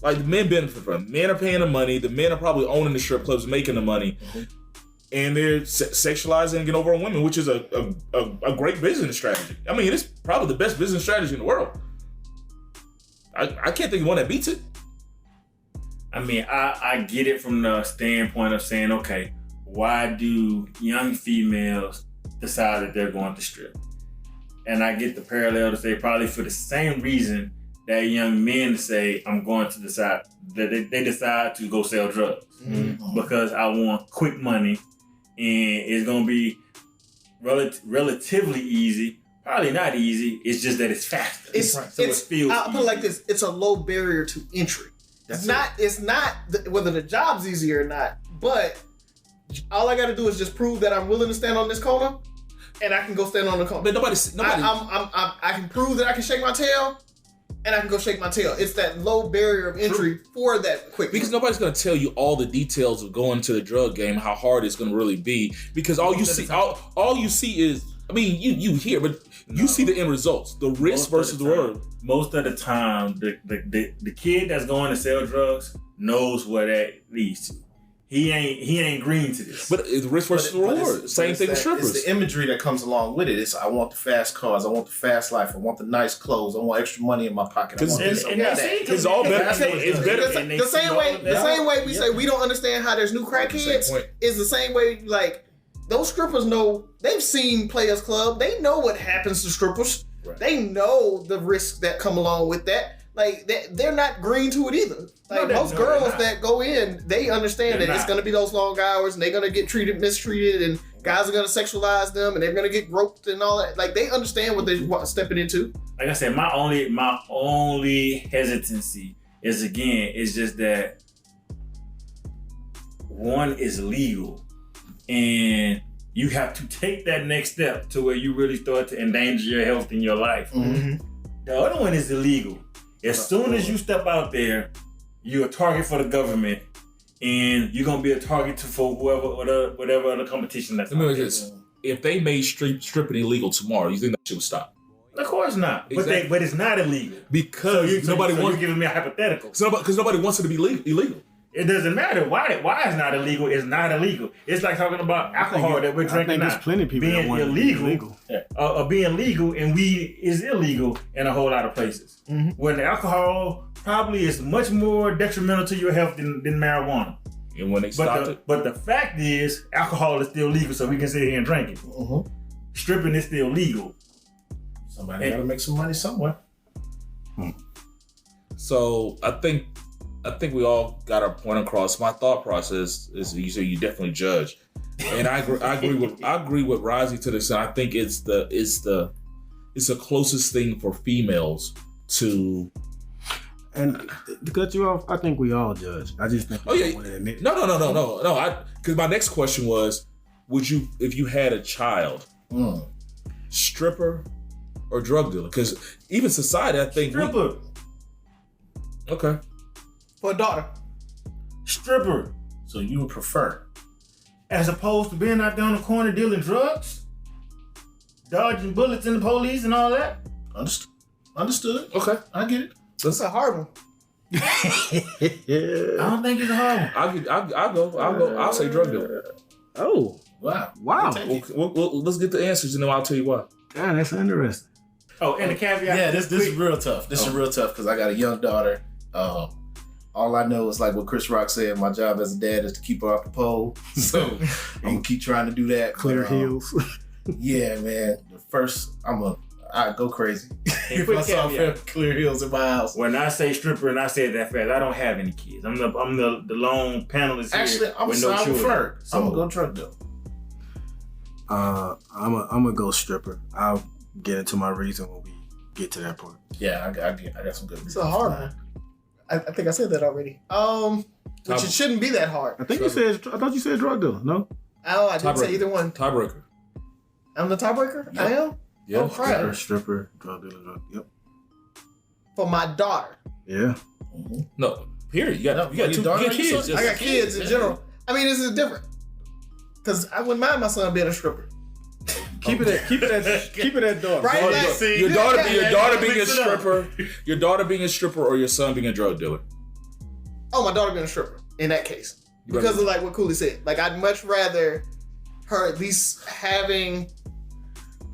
Like, the men benefit from it. Men are paying the money. The men are probably owning the strip clubs, making the money. and they're sexualizing and getting over on women, which is a great business strategy. I mean, it's probably the best business strategy in the world. I can't think of one that beats it. I mean, I get it from the standpoint of saying, okay, why do young females decide that they're going to strip? And I get the parallel to say probably for the same reason that young men say, I'm going to decide, that they decide to go sell drugs. Mm-hmm. Because I want quick money and it's going to be relatively easy. Probably not easy. It's just that it's faster. It feels I'll put it like this. It's a low barrier to entry. It's not whether the job's easy or not, but all I got to do is just prove that I'm willing to stand on this corner, and I can go stand on the corner. But nobody. I can prove that I can shake my tail, and I can go shake my tail. It's that low barrier of entry for that quick. Because nobody's going to tell you all the details of going to the drug game, how hard it's going to really be. Because all you see is, I mean, you hear, but you see the end results, the risk versus the reward. Most of the time, the kid that's going to sell drugs knows what that leads to. He ain't green to this. But it's risk versus reward. Same thing with strippers. It's the imagery that comes along with it. It's I want the fast cars, I want the fast life, I want the nice clothes, I want extra money in my pocket. It's all better. It's better. The same way we say we don't understand how there's new crackheads is the same way like those strippers know. They've seen Players Club. They know what happens to strippers. Right. They know the risks that come along with that. Like they're not green to it either. Like most girls that go in, they understand that it's going to be those long hours, and they're going to get mistreated, and guys are going to sexualize them, and they're going to get groped and all that. Like they understand what they're stepping into. Like I said, my only hesitancy is just that one is legal, and you have to take that next step to where you really start to endanger your health and your life. Mm-hmm. The other one is illegal. As soon as you step out there, you're a target for the government, and you're gonna be a target for whatever other competition that's out there. If they made stripping illegal tomorrow, you think that shit would stop? Of course not. Exactly. But it's not illegal because nobody wants. You're giving me a hypothetical. Because nobody wants it to be illegal. It doesn't matter why it's not illegal. It's not illegal. It's like talking about alcohol that we're drinking now. There's plenty of people being that want illegal, being legal, and weed is illegal in a whole lot of places. Mm-hmm. When alcohol probably is much more detrimental to your health than marijuana. And when they stopped it, but the fact is, alcohol is still legal, so we can sit here and drink it. Mm-hmm. Stripping is still legal. Somebody got to make some money somewhere. So I think we all got our point across. My thought process is you definitely judge, and I agree with Rozzy to this. And I think it's the closest thing for females to. And to cut you off, I think we all judge. I just think we don't want to admit. No. Because my next question was, would you, if you had a child, stripper or drug dealer? Because even society, I think stripper. Okay. For a daughter. Stripper. So you would prefer? As opposed to being out there on the corner dealing drugs? Dodging bullets in the police and all that? Understood. Okay. I get it. That's a hard one. I don't think it's a hard one. I'll go. I'll say drug dealer. Oh. Wow. Well, let's get the answers and then I'll tell you why. Yeah, that's interesting. Oh, and the caveat. Yeah, this is real tough. This is real tough because I got a young daughter. All I know is like what Chris Rock said, my job as a dad is to keep her off the pole. So I'm gonna keep trying to do that. Clear heels. Yeah, man. The first, I go crazy. If I saw clear heels in my house. When I say stripper and I say it that fast, I don't have any kids. I'm the lone panelist here. Actually, I'm with no children. So I'm gonna go drug deal. I'm gonna go stripper. I'll get into my reason when we get to that part. Yeah, I got some good reasons. It's a hard one. I think I said that already. Which it shouldn't be that hard. I thought you said drug dealer. No. Oh, I didn't say either one. Tiebreaker. I'm the tiebreaker? Yep. I am? Yeah. Oh, crap. Stripper, drug dealer, Yep. For my daughter. Yeah. Mm-hmm. No, period. You got kids. I got kids in general. I mean, this is different. Because I wouldn't mind my son being a stripper. Keep it at daughter. Right? Your daughter being a stripper. Your daughter being a stripper or your son being a drug dealer? Oh, my daughter being a stripper in that case. Because of like what Cooley said. Like I'd much rather her at least having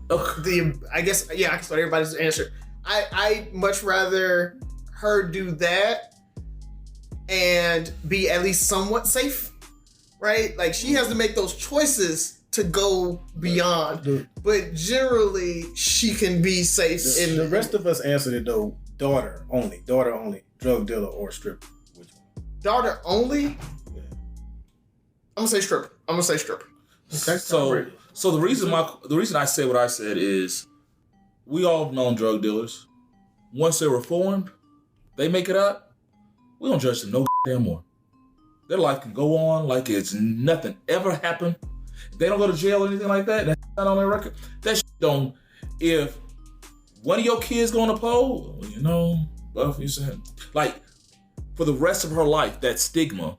I guess what everybody's answer. I much rather her do that and be at least somewhat safe, right? Like she has to make those choices to go beyond, but generally she can be safe. And the rest of us answered it though. Daughter only, drug dealer or stripper. Which one? Daughter only. Yeah. I'm gonna say stripper. Okay. So the reason I say what I said is, we all have known drug dealers. Once they're reformed, they make it up. We don't judge them no damn more. Their life can go on like it's nothing ever happened. If they don't go to jail or anything like that, that's not on their record. That shit don't. If one of your kids go on a pole, Buff, you said, like, for the rest of her life, that stigma.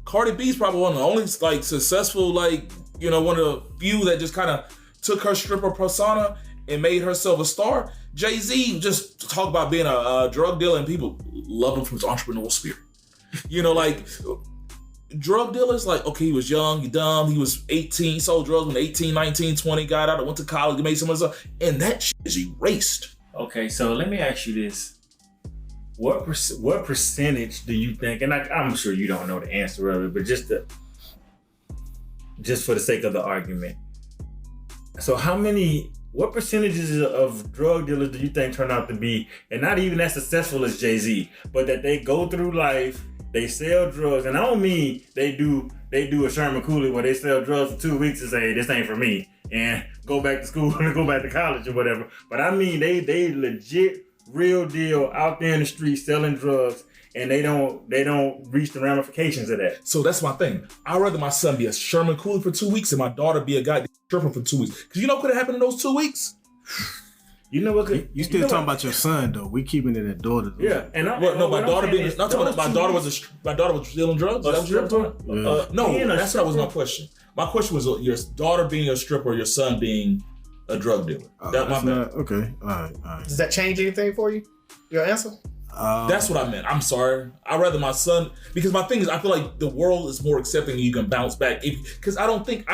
Cardi B's probably one of the only like successful, like, one of the few that just kind of took her stripper persona and made herself a star. Jay-Z just talk about being a drug dealer and people love him for his entrepreneurial spirit. Like drug dealers, like, okay, he was young, he dumb, he was 18, he sold drugs when 18, 19, 20, got out, went to college, he made some other stuff, and that shit is erased. Okay, so let me ask you this. What percentage do you think, and I'm sure you don't know the answer of it, but just for the sake of the argument. So what percentages of drug dealers do you think turn out to be, and not even as successful as Jay-Z, but that they go through life, they sell drugs, and I don't mean they do a Sherman Cooley where they sell drugs for 2 weeks and say, this ain't for me, and go back to school and go back to college or whatever. But I mean, they legit, real deal out there in the street selling drugs, and they don't reach the ramifications of that. So that's my thing. I'd rather my son be a Sherman Cooley for 2 weeks and my daughter be a goddamn stripper for 2 weeks. Because what could have happened in those 2 weeks? You know what could... You still talking about your son, though. We keeping it at daughter. Though. Yeah. And my daughter was stealing drugs? Is that what you're talking about? No, that was my question. My question was your daughter being a stripper or your son being a drug dealer. Okay. All right. Does that change anything for you? Your answer? That's what I meant. I'm sorry. I'd rather my son, because my thing is, I feel like the world is more accepting and you can bounce back. Because I don't think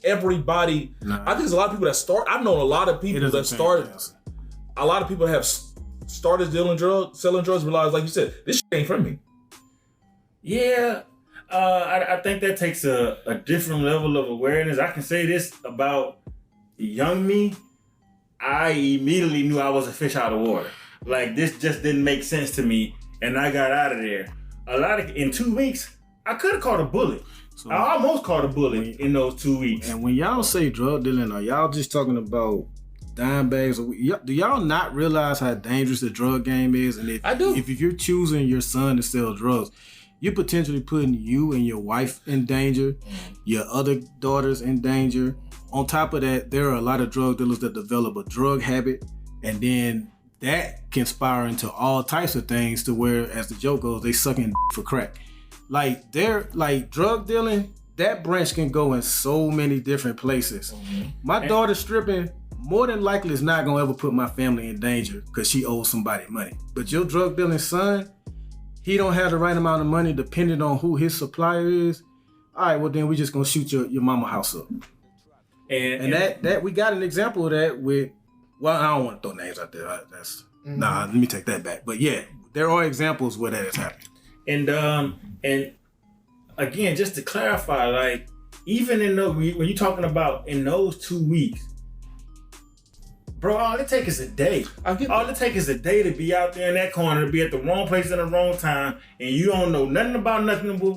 everybody. I think there's a lot of people that start. I've known a lot of people that started. A lot of people have started selling drugs, realize, like you said, this shit ain't for me. Yeah, I think that takes a different level of awareness. I can say this about young me. I immediately knew I was a fish out of water. Like, this just didn't make sense to me, and I got out of there. In 2 weeks, I could have caught a bullet. So, I almost caught a bullet in those 2 weeks. And when y'all say drug dealing, are y'all just talking about dime bags? Do y'all not realize how dangerous the drug game is? And I do. If you're choosing your son to sell drugs, you're potentially putting you and your wife in danger, your other daughters in danger. On top of that, there are a lot of drug dealers that develop a drug habit, and then that can spiral into all types of things to where, as the joke goes, they sucking for crack. Like, drug dealing, that branch can go in so many different places. Mm-hmm. My daughter stripping more than likely is not gonna ever put my family in danger because she owes somebody money. But your drug dealing son, he don't have the right amount of money depending on who his supplier is. All right, well then we just gonna shoot your mama house up. And that we got an example of that with. Well, I don't want to throw names out there. Nah, let me take that back. But yeah, there are examples where that has happened. And again, just to clarify, like, even when you're talking about in those 2 weeks, bro, all it takes is a day. All it takes is a day to be out there in that corner, to be at the wrong place at the wrong time, and you don't know nothing about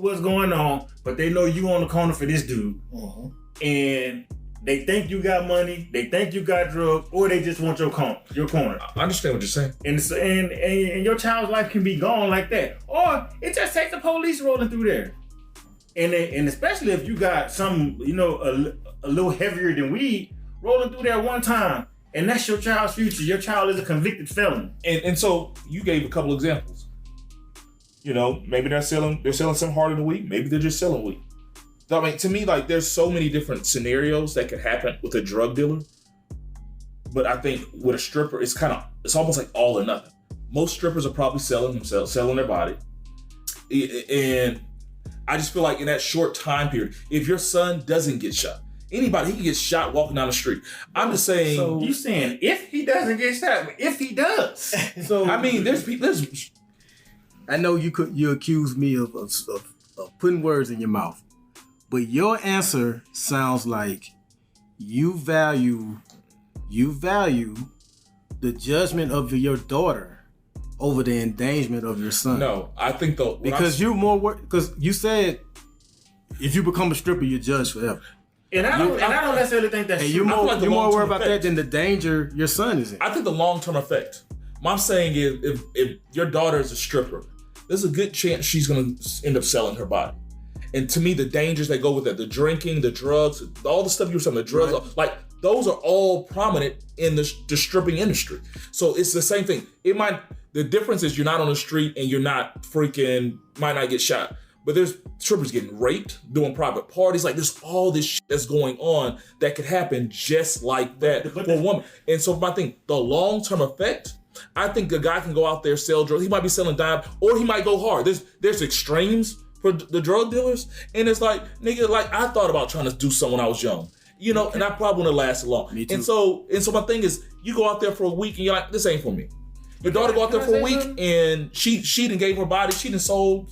what's going on, but they know you on the corner for this dude. Uh-huh. And they think you got money, they think you got drugs, or they just want your corner. I understand what you're saying. And your child's life can be gone like that. Or it just takes the police rolling through there. And especially if you got some, a little heavier than weed rolling through there one time, and that's your child's future. Your child is a convicted felon. And so you gave a couple examples. Maybe they're selling some harder than weed. Maybe they're just selling weed. I mean, to me, like, there's so many different scenarios that could happen with a drug dealer. But I think with a stripper, it's almost like all or nothing. Most strippers are probably selling their body. And I just feel like in that short time period, if your son doesn't get shot, Anybody, he can get shot walking down the street. I'm just saying. So you saying if he doesn't get shot, if he does. So I mean, there's. I know you accuse me of putting words in your mouth, but your answer sounds like you value the judgment of your daughter over the endangerment of your son. No, I think though because you're more because you said if you become a stripper, you're judged forever. And I don't necessarily think that's and true. you're more worried about that than the danger your son is in. I think the long-term effect. What I'm saying is, if your daughter is a stripper, there's a good chance she's going to end up selling her body. And to me, the dangers that go with that, the drinking, the drugs, all the stuff you were saying, the drugs, right. Like those are all prominent in the stripping industry. So it's the same thing. The difference is you're not on the street and you're not might not get shot. But there's strippers getting raped, doing private parties. Like there's all this shit that's going on that could happen just like that for a woman. And so my thing, the long-term effect, I think a guy can go out there, sell drugs. He might be selling dime, or he might go hard. There's extremes for the drug dealers. And it's like, nigga, like I thought about trying to do something when I was young. You know, and I probably wouldn't have lasted long. Me too. And so my thing is, you go out there for a week and you're like, this ain't for me. Your daughter go out there for a week and she done gave her body, she done sold.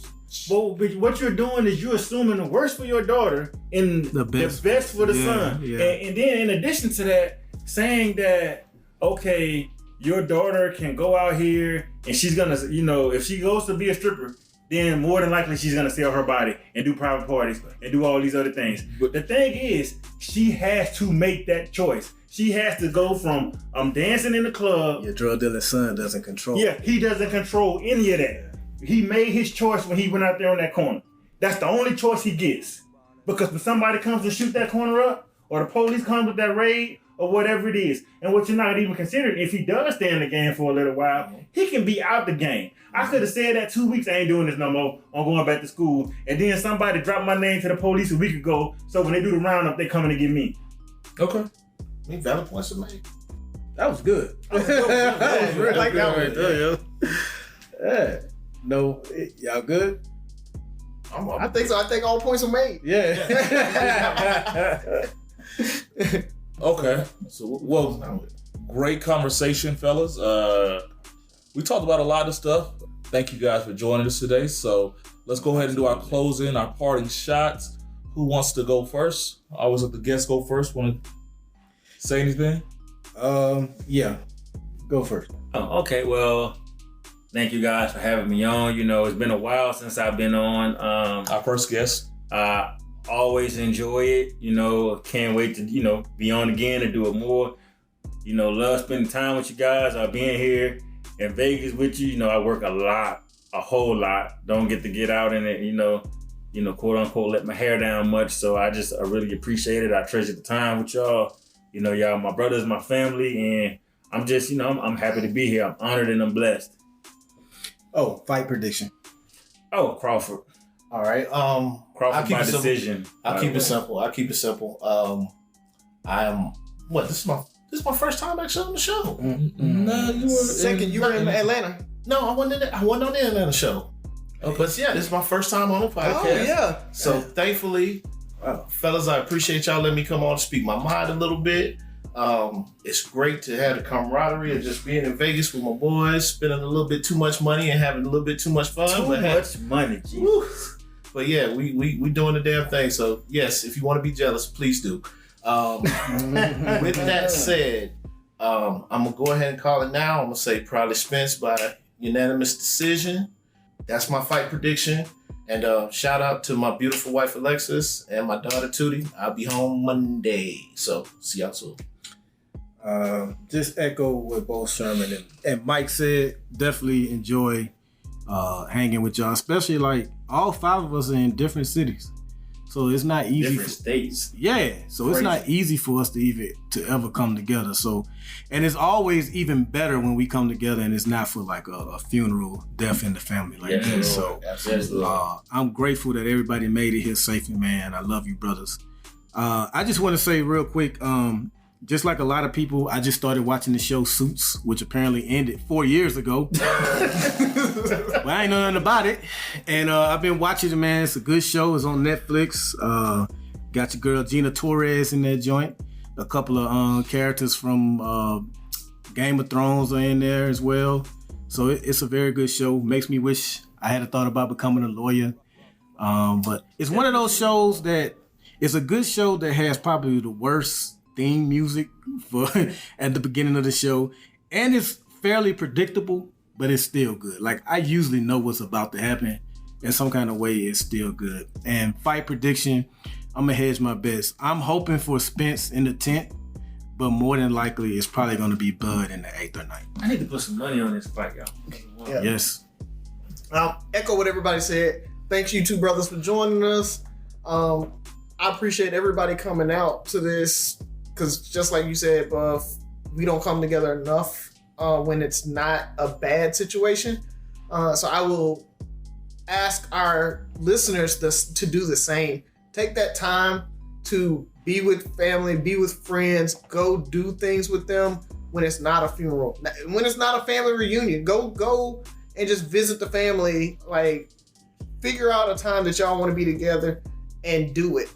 But what you're doing is you're assuming the worst for your daughter and the best for the son. Yeah. And then in addition to that, saying that, okay, your daughter can go out here and she's gonna, if she goes to be a stripper, then more than likely she's gonna sell her body and do private parties and do all these other things. But the thing is, she has to make that choice. She has to go from dancing in the club. Your drug dealer son doesn't control. Yeah, he doesn't control any of that. He made his choice when he went out there on that corner. That's the only choice he gets. Because when somebody comes to shoot that corner up, or the police come with that raid, or whatever it is, and what you're not even considering, if he does stay in the game for a little while, he can be out the game. I could have said that 2 weeks, I ain't doing this no more, I'm going back to school, and then somebody dropped my name to the police a week ago, so when they do the roundup, they coming to get me. Okay. I mean, valid points are made. That was good. That was really like that right there, yo. Yeah. No, y'all good? I think so. I think all points are made. Yeah. Okay. So, well, great conversation, fellas. We talked about a lot of stuff. Thank you guys for joining us today. So let's go ahead and do our closing, our parting shots. Who wants to go first? I always let the guests go first. Want to say anything? Yeah. Go first. Oh, okay, well, thank you guys for having me on. It's been a while since I've been on. Our first guest. Always enjoy it. Can't wait to, be on again and do it more. Love spending time with you guys. Being here in Vegas with you. I work a whole lot. Don't get to get out in it, quote unquote, let my hair down much. So I really appreciate it. I treasure the time with y'all. Y'all my brothers, my family, and I'm just, I'm happy to be here. I'm honored and I'm blessed. Oh, fight prediction. Oh, Crawford. All right. Crawford by decision. I'll keep it simple. This is my first time actually on the show. No, you were second. You were in Atlanta. No, I wasn't on the Atlanta show. Okay. But yeah, this is my first time on the podcast. Oh yeah. So thankfully, fellas, I appreciate y'all letting me come on and speak my mind a little bit. It's great to have the camaraderie of just being in Vegas with my boys, spending a little bit too much money and having a little bit too much fun. Much money, Jesus. But yeah, we doing the damn thing. So yes, if you want to be jealous, please do. With that said, I'm gonna go ahead and call it now. I'm gonna say probably Spence by unanimous decision. That's my fight prediction. And shout out to my beautiful wife Alexis and my daughter Tootie. I'll be home Monday. So see y'all soon. Just echo what both Sherman and Mike said. Definitely enjoy hanging with y'all, especially like all five of us are in different cities, so it's not easy. Different states. Yeah, so it's not easy for us to ever come together. So, and it's always even better when we come together and it's not for like a funeral, death in the family like that. So, I'm grateful that everybody made it here safely, man. I love you, brothers. I just want to say real quick, just like a lot of people, I just started watching the show Suits, which apparently ended 4 years ago. But I ain't know nothing about it. And I've been watching it, man. It's a good show. It's on Netflix. Got your girl Gina Torres in that joint. A couple of characters from Game of Thrones are in there as well. So it's a very good show. Makes me wish I had thought about becoming a lawyer. But it's one of those shows that it's a good show that has probably the worst theme music for at the beginning of the show. And it's fairly predictable, but it's still good. Like, I usually know what's about to happen. In some kind of way, it's still good. And fight prediction, I'm going to hedge my bets. I'm hoping for Spence in the 10th, but more than likely, it's probably going to be Bud in the 8th or 9th. I need to put some money on this fight, y'all. Yeah. Yes. Echo what everybody said. Thanks, you two brothers, for joining us. I appreciate everybody coming out to this, because just like you said, Buff, we don't come together enough when it's not a bad situation. So I will ask our listeners to do the same. Take that time to be with family, be with friends, go do things with them when it's not a funeral. When it's not a family reunion, go and just visit the family. Like, figure out a time that y'all want to be together and do it.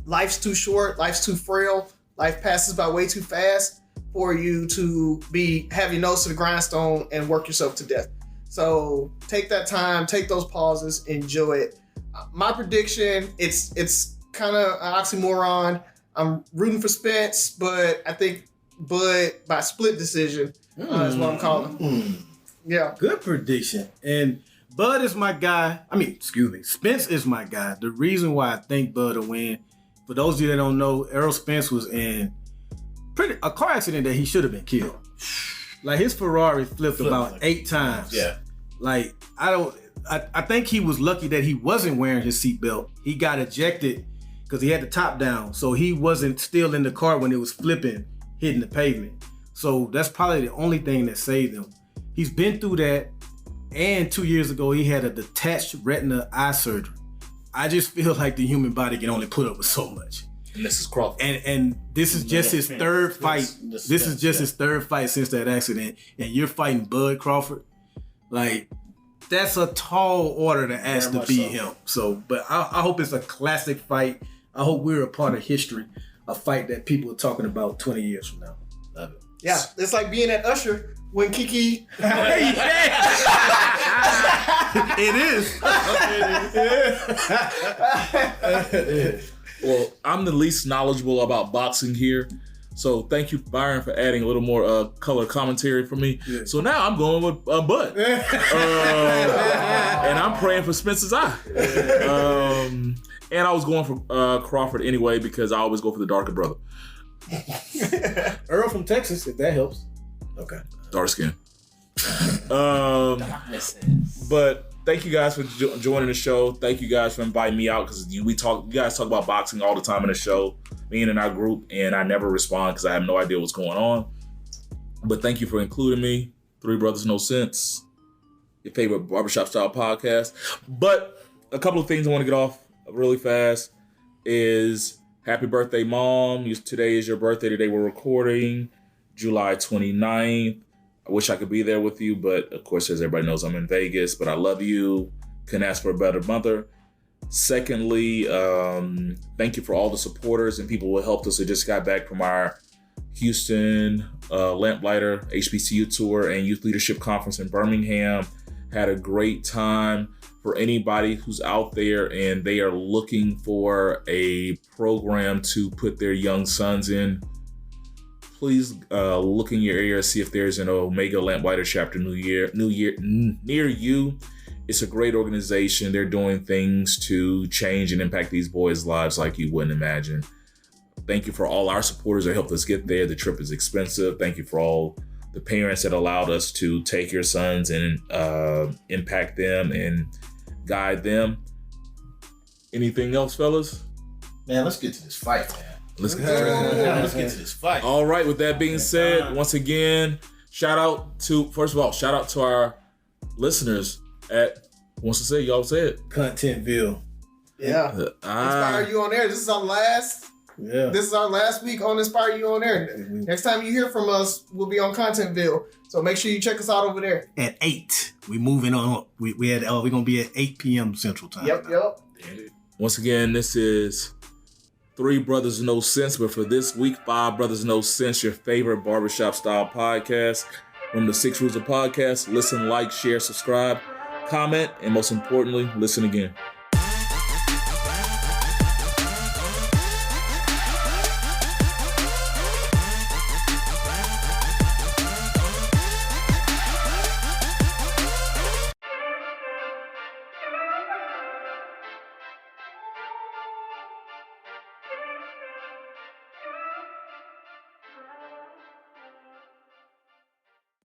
Life's too short, life's too frail, life passes by way too fast for you to have your nose to the grindstone and work yourself to death. So take that time, take those pauses, enjoy it. My prediction, it's kind of an oxymoron. I'm rooting for Spence, but I think Bud by split decision is what I'm calling. Yeah. Good prediction. And Bud is my guy. Spence is my guy. The reason why I think Bud will win, for those of you that don't know, Errol Spence was in a car accident that he should have been killed. Like, his Ferrari flipped about 8 times. Yeah. Like, I think he was lucky that he wasn't wearing his seatbelt. He got ejected because he had the top down. So he wasn't still in the car when it was flipping, hitting the pavement. So that's probably the only thing that saved him. He's been through that. And 2 years ago, he had a detached retina eye surgery. I just feel like the human body can only put up with so much. And this is Crawford. And this is just his third fight. This is just his third fight since that accident. And you're fighting Bud Crawford. Like, that's a tall order to ask to beat him. So, but I hope it's a classic fight. I hope we're a part of history. A fight that people are talking about 20 years from now. Love it. Yeah, it's like being at Usher when Kiki. It is. Well, I'm the least knowledgeable about boxing here. So thank you, Byron, for adding a little more color commentary for me. Yeah. So now I'm going with Bud. And I'm praying for Spence's eye. And I was going for Crawford anyway because I always go for the darker brother. Earl from Texas, if that helps. Okay. Dark skin. But thank you guys for joining the show. Thank you guys for inviting me out because you guys talk about boxing all the time in the show, me and in our group, and I never respond because I have no idea what's going on. But thank you for including me. Three Brothers No Sense, your favorite barbershop style podcast. But a couple of things I want to get off really fast is happy birthday, Mom. Today is your birthday. Today we're recording July 29th. I wish I could be there with you, but of course, as everybody knows, I'm in Vegas, but I love you. Couldn't ask for a better mother. Secondly, thank you for all the supporters and people who helped us. We just got back from our Houston Lamplighter HBCU tour and Youth Leadership Conference in Birmingham. Had a great time. For anybody who's out there and they are looking for a program to put their young sons in, please look in your area, see if there's an Omega Lamplighter chapter near you. It's a great organization. They're doing things to change and impact these boys' lives like you wouldn't imagine. Thank you for all our supporters that helped us get there. The trip is expensive. Thank you for all the parents that allowed us to take your sons and impact them and guide them. Anything else, fellas? Man, let's get to this fight, man. Let's get to this fight. All right, with that being said, once again, shout out to our listeners at, wants to say, y'all say it. Contentville. Yeah. Inspire You on Air. This is our last week on Inspire You on Air. Next time you hear from us, we'll be on Contentville. So make sure you check us out over there. At 8. We moving on up. We're going to be at 8 p.m. Central Time. Yep. Once again, this is 3 Brothers No Sense, but for this week, 5 Brothers No Sense, your favorite barbershop style podcast. From the 6 Rules of Podcast, listen, like, share, subscribe, comment, and most importantly, listen again.